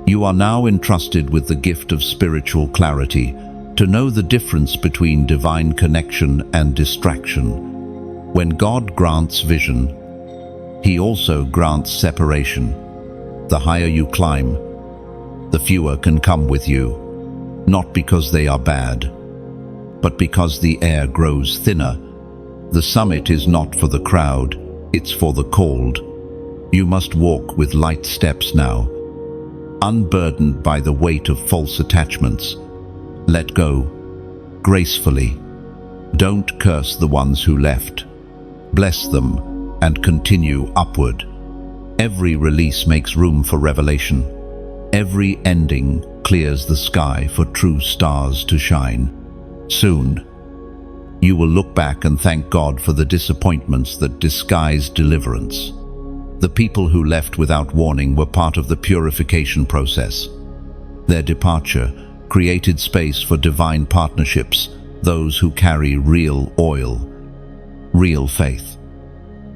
you are now entrusted with the gift of spiritual clarity, to know the difference between divine connection and distraction. When God grants vision, He also grants separation. The higher you climb, the fewer can come with you. Not because they are bad, but because the air grows thinner. The summit is not for the crowd, it's for the called. You must walk with light steps now, unburdened by the weight of false attachments. Let go, gracefully. Don't curse the ones who left. Bless them and continue upward. Every release makes room for revelation. Every ending clears the sky for true stars to shine. Soon, you will look back and thank God for the disappointments that disguised deliverance. The people who left without warning were part of the purification process. Their departure created space for divine partnerships, those who carry real oil, real faith,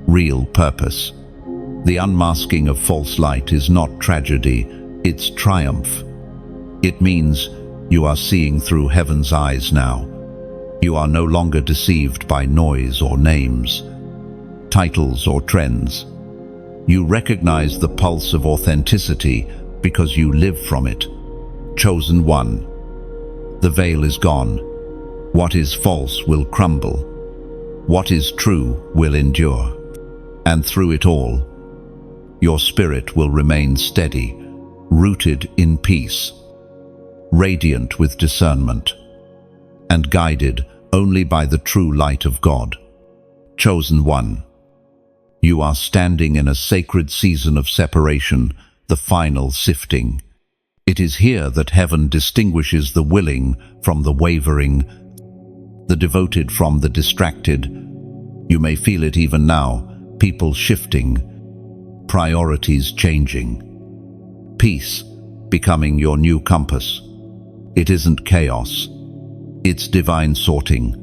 real purpose. The unmasking of false light is not tragedy, it's triumph. It means you are seeing through heaven's eyes now. You are no longer deceived by noise or names. titles, or trends. You recognize the pulse of authenticity because you live from it. Chosen one. The veil is gone. What is false will crumble. What is true will endure. And through it all, your spirit will remain steady, rooted in peace, radiant with discernment, and guided only by the true light of God. Chosen one. You are standing in a sacred season of separation, the final sifting. It is here that heaven distinguishes the willing from the wavering, the devoted from the distracted. You may feel it even now, people shifting, priorities changing, peace becoming your new compass. It isn't chaos, it's divine sorting.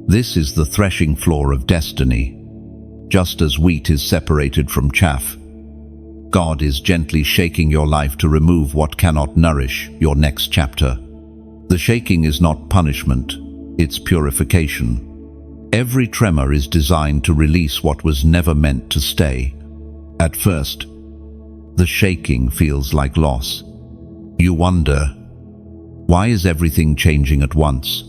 This is the threshing floor of destiny. Just as wheat is separated from chaff, God is gently shaking your life to remove what cannot nourish your next chapter. The shaking is not punishment, it's purification. Every tremor is designed to release what was never meant to stay. At first, the shaking feels like loss. You wonder, why is everything changing at once?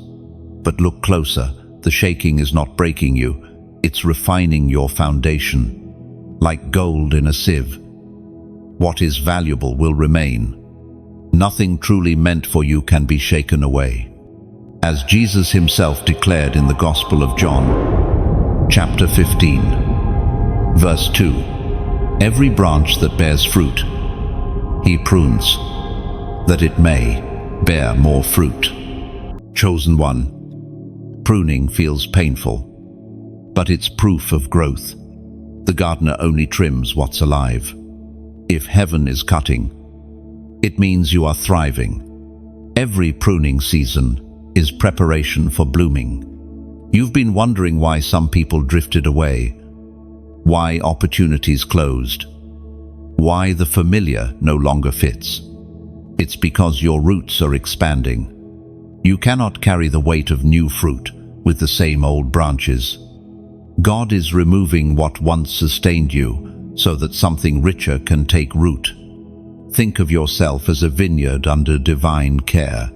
But look closer, the shaking is not breaking you, it's refining your foundation. Like gold in a sieve, what is valuable will remain. Nothing truly meant for you can be shaken away. As Jesus himself declared in the Gospel of John, chapter 15, verse 2, every branch that bears fruit, he prunes, that it may bear more fruit. Chosen one. Pruning feels painful, but it's proof of growth. The gardener only trims what's alive. If heaven is cutting, it means you are thriving. Every pruning season is preparation for blooming. You've been wondering why some people drifted away, why opportunities closed, why the familiar no longer fits. It's because your roots are expanding. You cannot carry the weight of new fruit with the same old branches. God is removing what once sustained you so that something richer can take root. Think of yourself as a vineyard under divine care.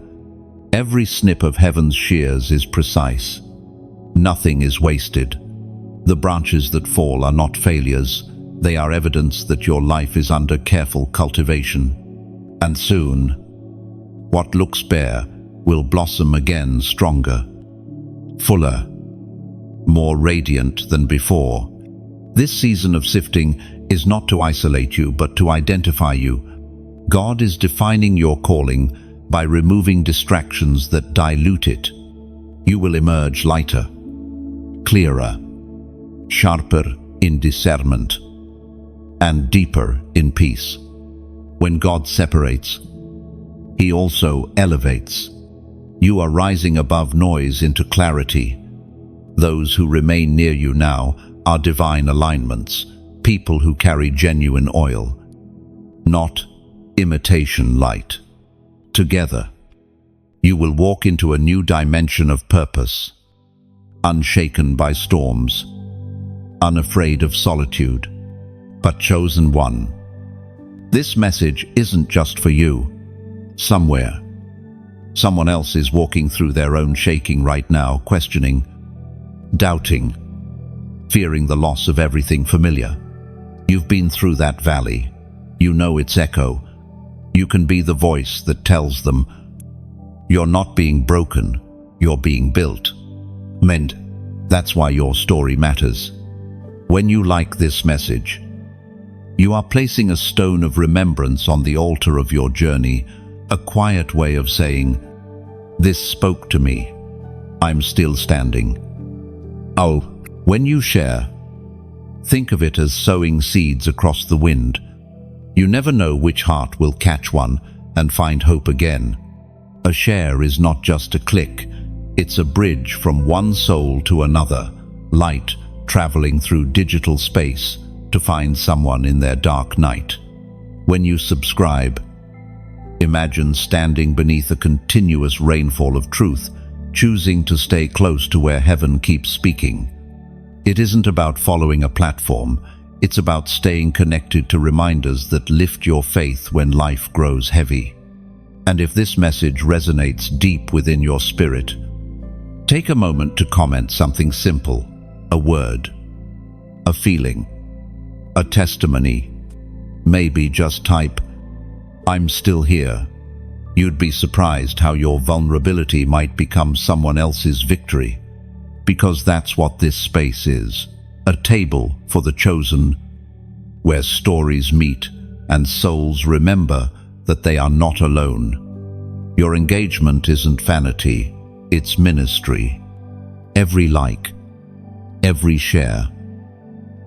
Every snip of heaven's shears is precise. Nothing is wasted. The branches that fall are not failures. They are evidence that your life is under careful cultivation. And soon, what looks bare will blossom again stronger, fuller, more radiant than before. This season of sifting is not to isolate you, but to identify you. God is defining your calling by removing distractions that dilute it. You will emerge lighter, clearer, sharper in discernment, and deeper in peace. When God separates, He also elevates. You are rising above noise into clarity. Those who remain near you now are divine alignments, people who carry genuine oil, not imitation light. Together, you will walk into a new dimension of purpose, unshaken by storms, unafraid of solitude, but chosen one. This message isn't just for you. Somewhere, someone else is walking through their own shaking right now, questioning, doubting, fearing the loss of everything familiar. You've been through that valley. You know its echo. You can be the voice that tells them, you're not being broken, you're being built. That's why your story matters. When you like this message, you are placing a stone of remembrance on the altar of your journey, a quiet way of saying, this spoke to me. I'm still standing. Oh, when you share, think of it as sowing seeds across the wind. You never know which heart will catch one and find hope again. A share is not just a click, it's a bridge from one soul to another, light traveling through digital space to find someone in their dark night. When you subscribe, imagine standing beneath a continuous rainfall of truth, choosing to stay close to where heaven keeps speaking. It isn't about following a platform, it's about staying connected to reminders that lift your faith when life grows heavy. And if this message resonates deep within your spirit, take a moment to comment something simple, a word, a feeling, a testimony. Maybe just type, "I'm still here." You'd be surprised how your vulnerability might become someone else's victory. Because that's what this space is, a table for the chosen, where stories meet and souls remember that they are not alone. Your engagement isn't vanity, it's ministry. Every like, every share,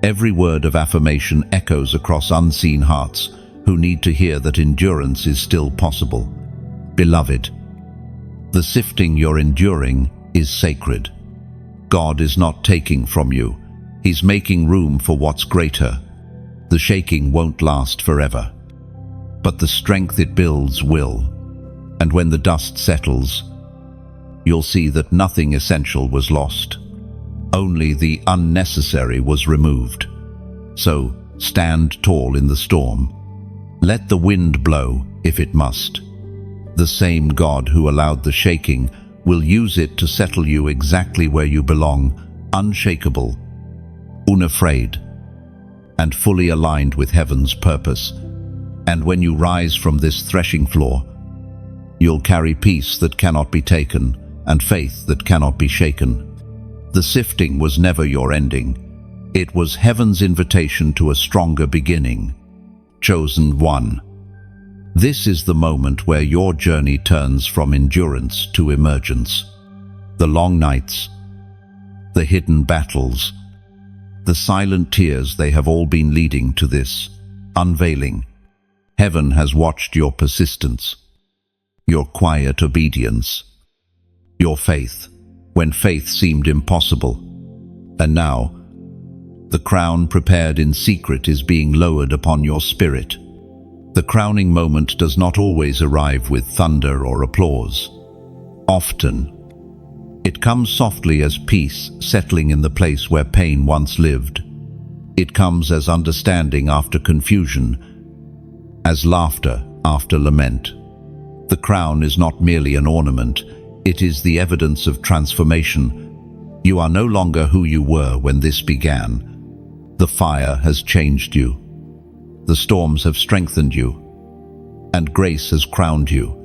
every word of affirmation echoes across unseen hearts who need to hear that endurance is still possible. Beloved, the sifting you're enduring is sacred. God is not taking from you, He's making room for what's greater. The shaking won't last forever, but the strength it builds will. And when the dust settles, you'll see that nothing essential was lost. Only the unnecessary was removed. So stand tall in the storm. Let the wind blow if it must. The same God who allowed the shaking will use it to settle you exactly where you belong, unshakable, unafraid, and fully aligned with heaven's purpose. And when you rise from this threshing floor, you'll carry peace that cannot be taken and faith that cannot be shaken. The sifting was never your ending. It was heaven's invitation to a stronger beginning. Chosen one. This is the moment where your journey turns from endurance to emergence. The long nights, the hidden battles, the silent tears, they have all been leading to this unveiling. Heaven has watched your persistence, your quiet obedience, your faith, when faith seemed impossible. And now, the crown prepared in secret is being lowered upon your spirit. The crowning moment does not always arrive with thunder or applause. Often, it comes softly as peace settling in the place where pain once lived. It comes as understanding after confusion, as laughter after lament. The crown is not merely an ornament, it is the evidence of transformation. You are no longer who you were when this began. The fire has changed you. The storms have strengthened you, and grace has crowned you.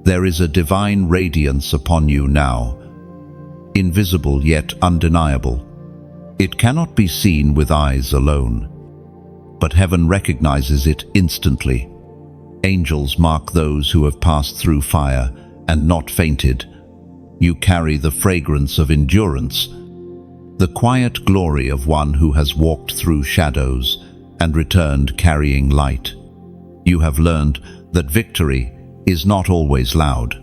There is a divine radiance upon you now, invisible yet undeniable. It cannot be seen with eyes alone, but heaven recognizes it instantly. Angels mark those who have passed through fire and not fainted. You carry the fragrance of endurance, the quiet glory of one who has walked through shadows and returned carrying light. You have learned that victory is not always loud.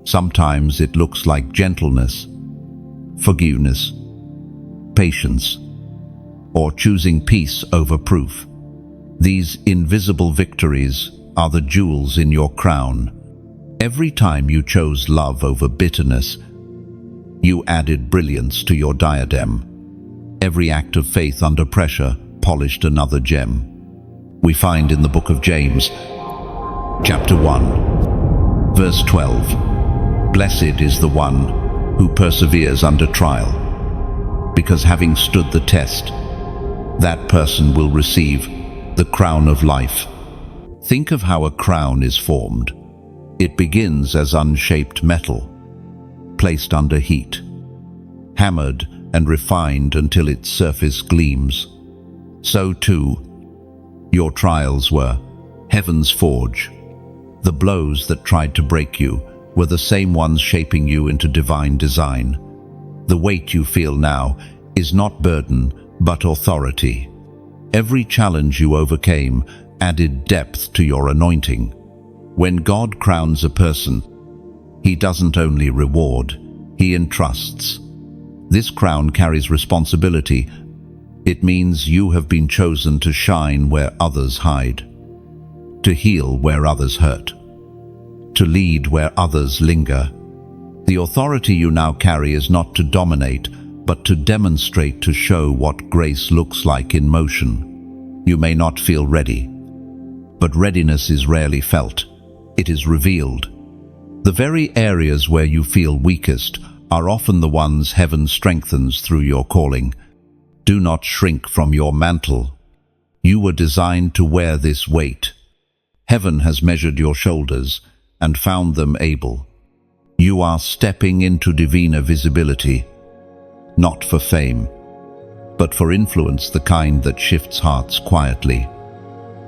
Sometimes it looks like gentleness, forgiveness, patience, or choosing peace over proof. These invisible victories are the jewels in your crown. Every time you chose love over bitterness, you added brilliance to your diadem. Every act of faith under pressure polished another gem. We find in the book of James, chapter 1, verse 12, "Blessed is the one who perseveres under trial, because having stood the test, that person will receive the crown of life." Think of how a crown is formed. It begins as unshaped metal, placed under heat, hammered and refined until its surface gleams. So too, your trials were heaven's forge. The blows that tried to break you were the same ones shaping you into divine design. The weight you feel now is not burden, but authority. Every challenge you overcame added depth to your anointing. When God crowns a person, He doesn't only reward, He entrusts. This crown carries responsibility. It means you have been chosen to shine where others hide, to heal where others hurt, to lead where others linger. The authority you now carry is not to dominate, but to demonstrate, to show what grace looks like in motion. You may not feel ready, but readiness is rarely felt. It is revealed. The very areas where you feel weakest are often the ones heaven strengthens through your calling. Do not shrink from your mantle. You were designed to wear this weight. Heaven has measured your shoulders and found them able. You are stepping into divine visibility, not for fame, but for influence, the kind that shifts hearts quietly,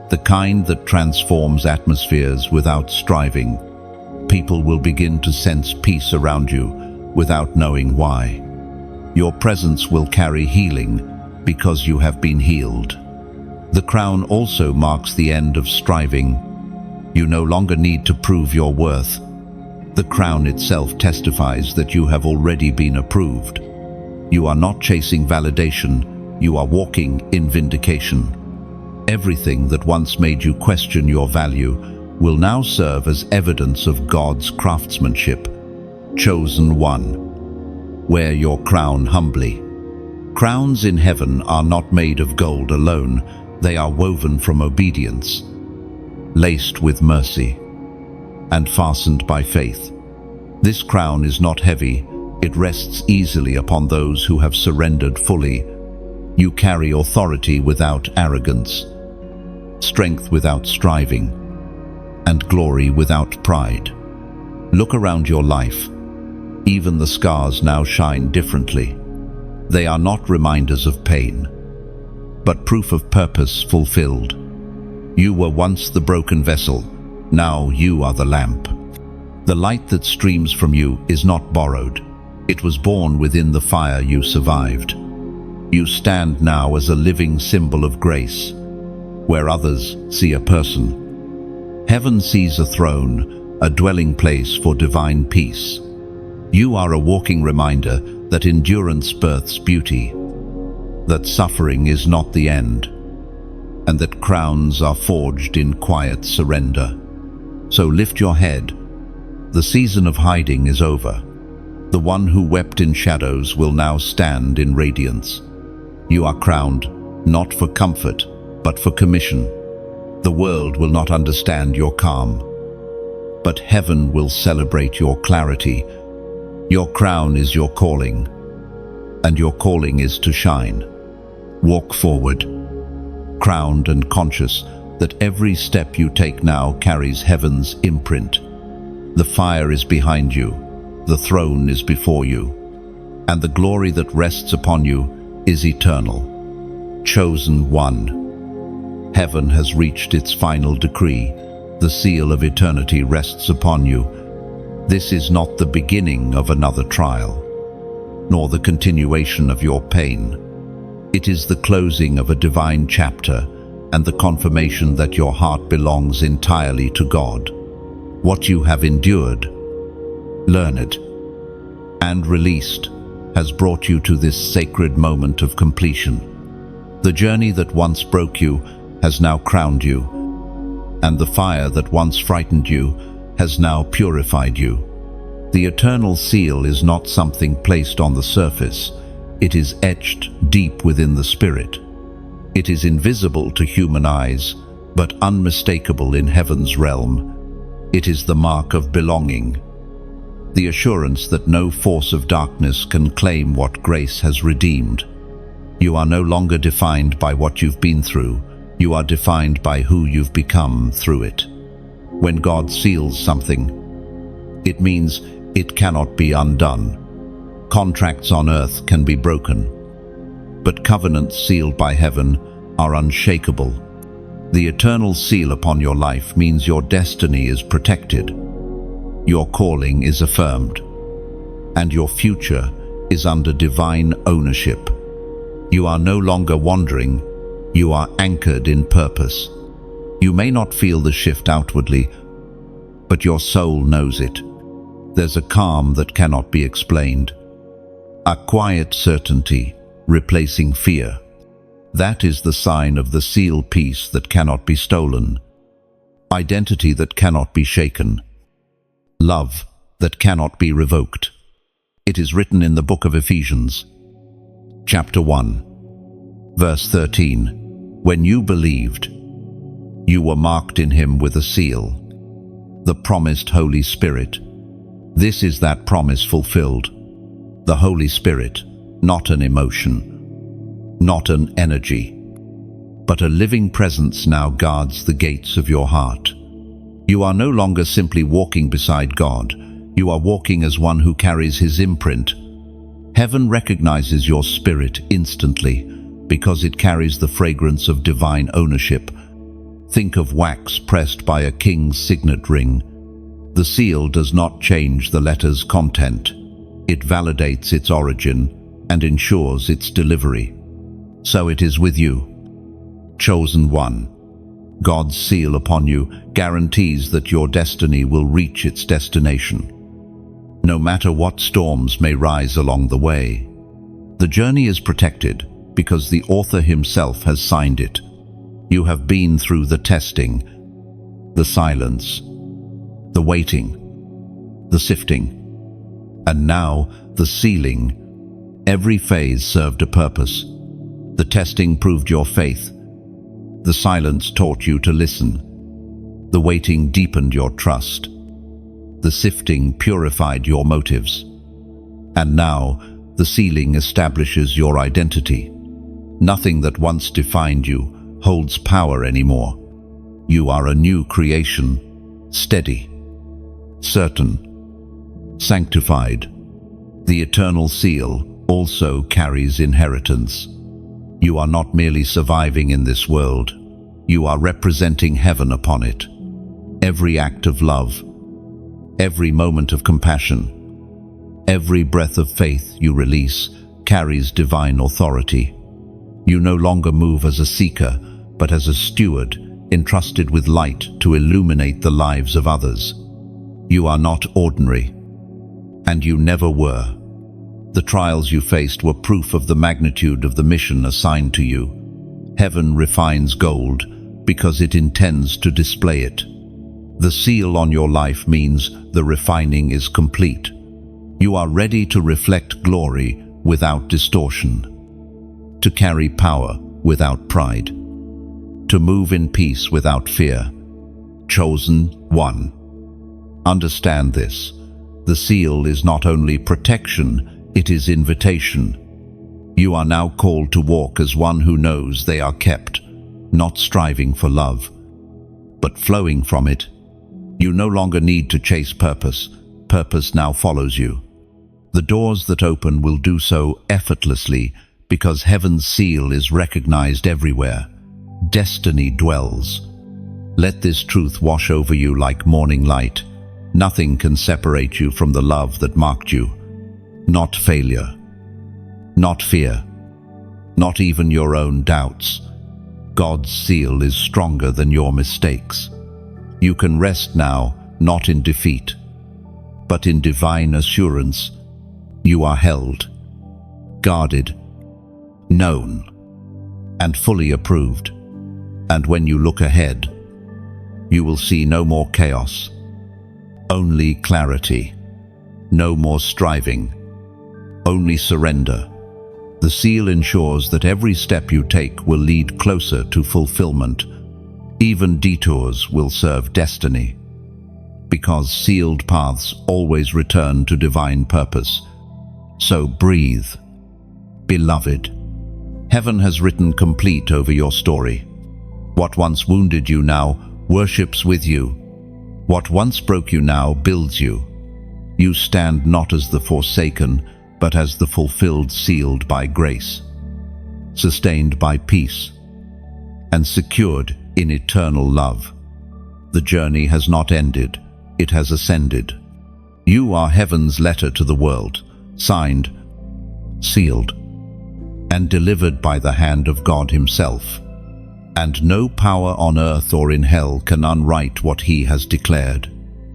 the kind that transforms atmospheres without striving. People will begin to sense peace around you without knowing why. Your presence will carry healing because you have been healed. The crown also marks the end of striving. You no longer need to prove your worth. The crown itself testifies that you have already been approved. You are not chasing validation, you are walking in vindication. Everything that once made you question your value will now serve as evidence of God's craftsmanship. Chosen one, wear your crown humbly. Crowns in heaven are not made of gold alone, they are woven from obedience, laced with mercy, and fastened by faith. This crown is not heavy, it rests easily upon those who have surrendered fully. You carry authority without arrogance, strength without striving, and glory without pride. Look around your life. Even the scars now shine differently. They are not reminders of pain, but proof of purpose fulfilled. You were once the broken vessel, now you are the lamp. The light that streams from you is not borrowed. It was born within the fire you survived. You stand now as a living symbol of grace, where others see a person. Heaven sees a throne, a dwelling place for divine peace. You are a walking reminder that endurance births beauty, that suffering is not the end, and that crowns are forged in quiet surrender. So lift your head. The season of hiding is over. The one who wept in shadows will now stand in radiance. You are crowned, not for comfort, but for commission. The world will not understand your calm, but heaven will celebrate your clarity. Your crown is your calling, and your calling is to shine. Walk forward, crowned and conscious that every step you take now carries heaven's imprint. The fire is behind you, the throne is before you, and the glory that rests upon you is eternal. Chosen one, heaven has reached its final decree. The seal of eternity rests upon you. This is not the beginning of another trial, nor the continuation of your pain. It is the closing of a divine chapter and the confirmation that your heart belongs entirely to God. What you have endured, learned, and released has brought you to this sacred moment of completion. The journey that once broke you has now crowned you, and the fire that once frightened you has now purified you. The eternal seal is not something placed on the surface. It is etched deep within the spirit. It is invisible to human eyes, but unmistakable in heaven's realm. It is the mark of belonging, the assurance that no force of darkness can claim what grace has redeemed. You are no longer defined by what you've been through. You are defined by who you've become through it. When God seals something, it means it cannot be undone. Contracts on earth can be broken, but covenants sealed by heaven are unshakable. The eternal seal upon your life means your destiny is protected, your calling is affirmed, and your future is under divine ownership. You are no longer wandering, you are anchored in purpose. You may not feel the shift outwardly, but your soul knows it. There's a calm that cannot be explained, a quiet certainty replacing fear. That is the sign of the seal peace that cannot be stolen, identity that cannot be shaken, love that cannot be revoked. It is written in the book of Ephesians, Chapter 1, verse 13. When you believed, you were marked in him with a seal, the promised Holy Spirit. This is that promise fulfilled. The Holy Spirit, not an emotion, not an energy, but a living presence now guards the gates of your heart. You are no longer simply walking beside God. You are walking as one who carries his imprint. Heaven recognizes your spirit instantly because it carries the fragrance of divine ownership. Think of wax pressed by a king's signet ring. The seal does not change the letter's content. It validates its origin and ensures its delivery. So it is with you. Chosen one. God's seal upon you guarantees that your destiny will reach its destination, no matter what storms may rise along the way. The journey is protected because the author himself has signed it. You have been through the testing, the silence, the waiting, the sifting, and now the sealing. Every phase served a purpose. The testing proved your faith. The silence taught you to listen. The waiting deepened your trust. The sifting purified your motives. And now, the sealing establishes your identity. Nothing that once defined you holds power anymore. You are a new creation, steady, certain, sanctified. The eternal seal also carries inheritance. You are not merely surviving in this world. You are representing heaven upon it. Every act of love, every moment of compassion, every breath of faith you release carries divine authority. You no longer move as a seeker, but as a steward, entrusted with light to illuminate the lives of others. You are not ordinary, and you never were. The trials you faced were proof of the magnitude of the mission assigned to you. Heaven refines gold because it intends to display it. The seal on your life means the refining is complete. You are ready to reflect glory without distortion, to carry power without pride, to move in peace without fear. Chosen one. Understand this. The seal is not only protection, it is invitation. You are now called to walk as one who knows they are kept, not striving for love, but flowing from it. You no longer need to chase purpose. Purpose now follows you. The doors that open will do so effortlessly because heaven's seal is recognized everywhere. Destiny dwells. Let this truth wash over you like morning light. Nothing can separate you from the love that marked you. Not failure, not fear, not even your own doubts. God's seal is stronger than your mistakes. You can rest now, not in defeat, but in divine assurance. You are held, guarded, known, and fully approved. And when you look ahead, you will see no more chaos, only clarity, no more striving, only surrender. The seal ensures that every step you take will lead closer to fulfillment. Even detours will serve destiny, because sealed paths always return to divine purpose. So breathe, beloved. Heaven has written complete over your story. What once wounded you now worships with you. What once broke you now builds you. You stand not as the forsaken, but as the fulfilled, sealed by grace, sustained by peace, and secured in eternal love. The journey has not ended, it has ascended. You are heaven's letter to the world, signed, sealed, and delivered by the hand of God himself. And no power on earth or in hell can unwrite what he has declared.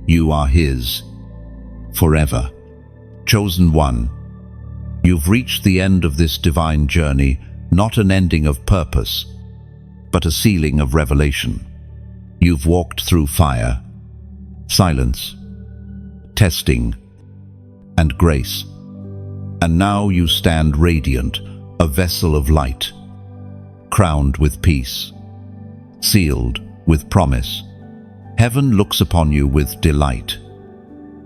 You are his, forever. Chosen one. You've reached the end of this divine journey, not an ending of purpose, but a sealing of revelation. You've walked through fire, silence, testing, and grace. And now you stand radiant, a vessel of light, crowned with peace, sealed with promise. Heaven looks upon you with delight,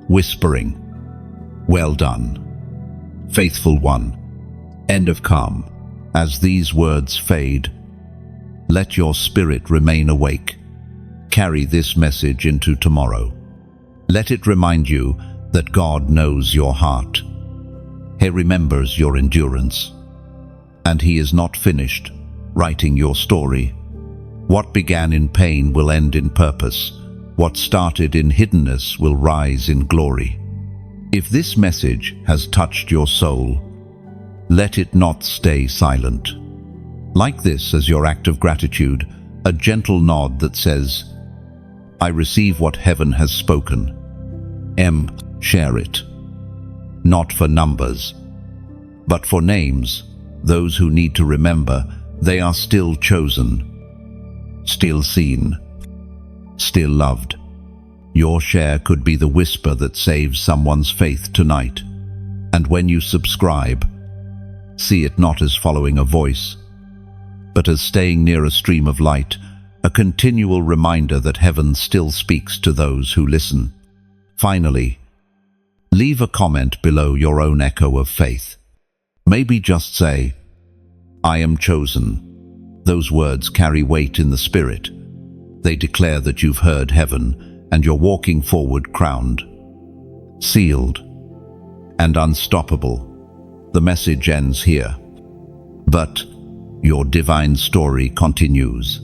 whispering, "Well done, faithful one." End of calm. As these words fade, let your spirit remain awake. Carry this message into tomorrow. Let it remind you that God knows your heart. He remembers your endurance, and He is not finished writing your story. What began in pain will end in purpose. What started in hiddenness will rise in glory. If this message has touched your soul, let it not stay silent. Like this as your act of gratitude, a gentle nod that says, "I receive what heaven has spoken." Share it. Not for numbers, but for names, those who need to remember they are still chosen, still seen, still loved. Your share could be the whisper that saves someone's faith tonight. And when you subscribe, see it not as following a voice, but as staying near a stream of light, a continual reminder that heaven still speaks to those who listen. Finally, leave a comment below your own echo of faith. Maybe just say, "I am chosen." Those words carry weight in the spirit. They declare that you've heard heaven and you're walking forward crowned, sealed, and unstoppable. The message ends here, but your divine story continues.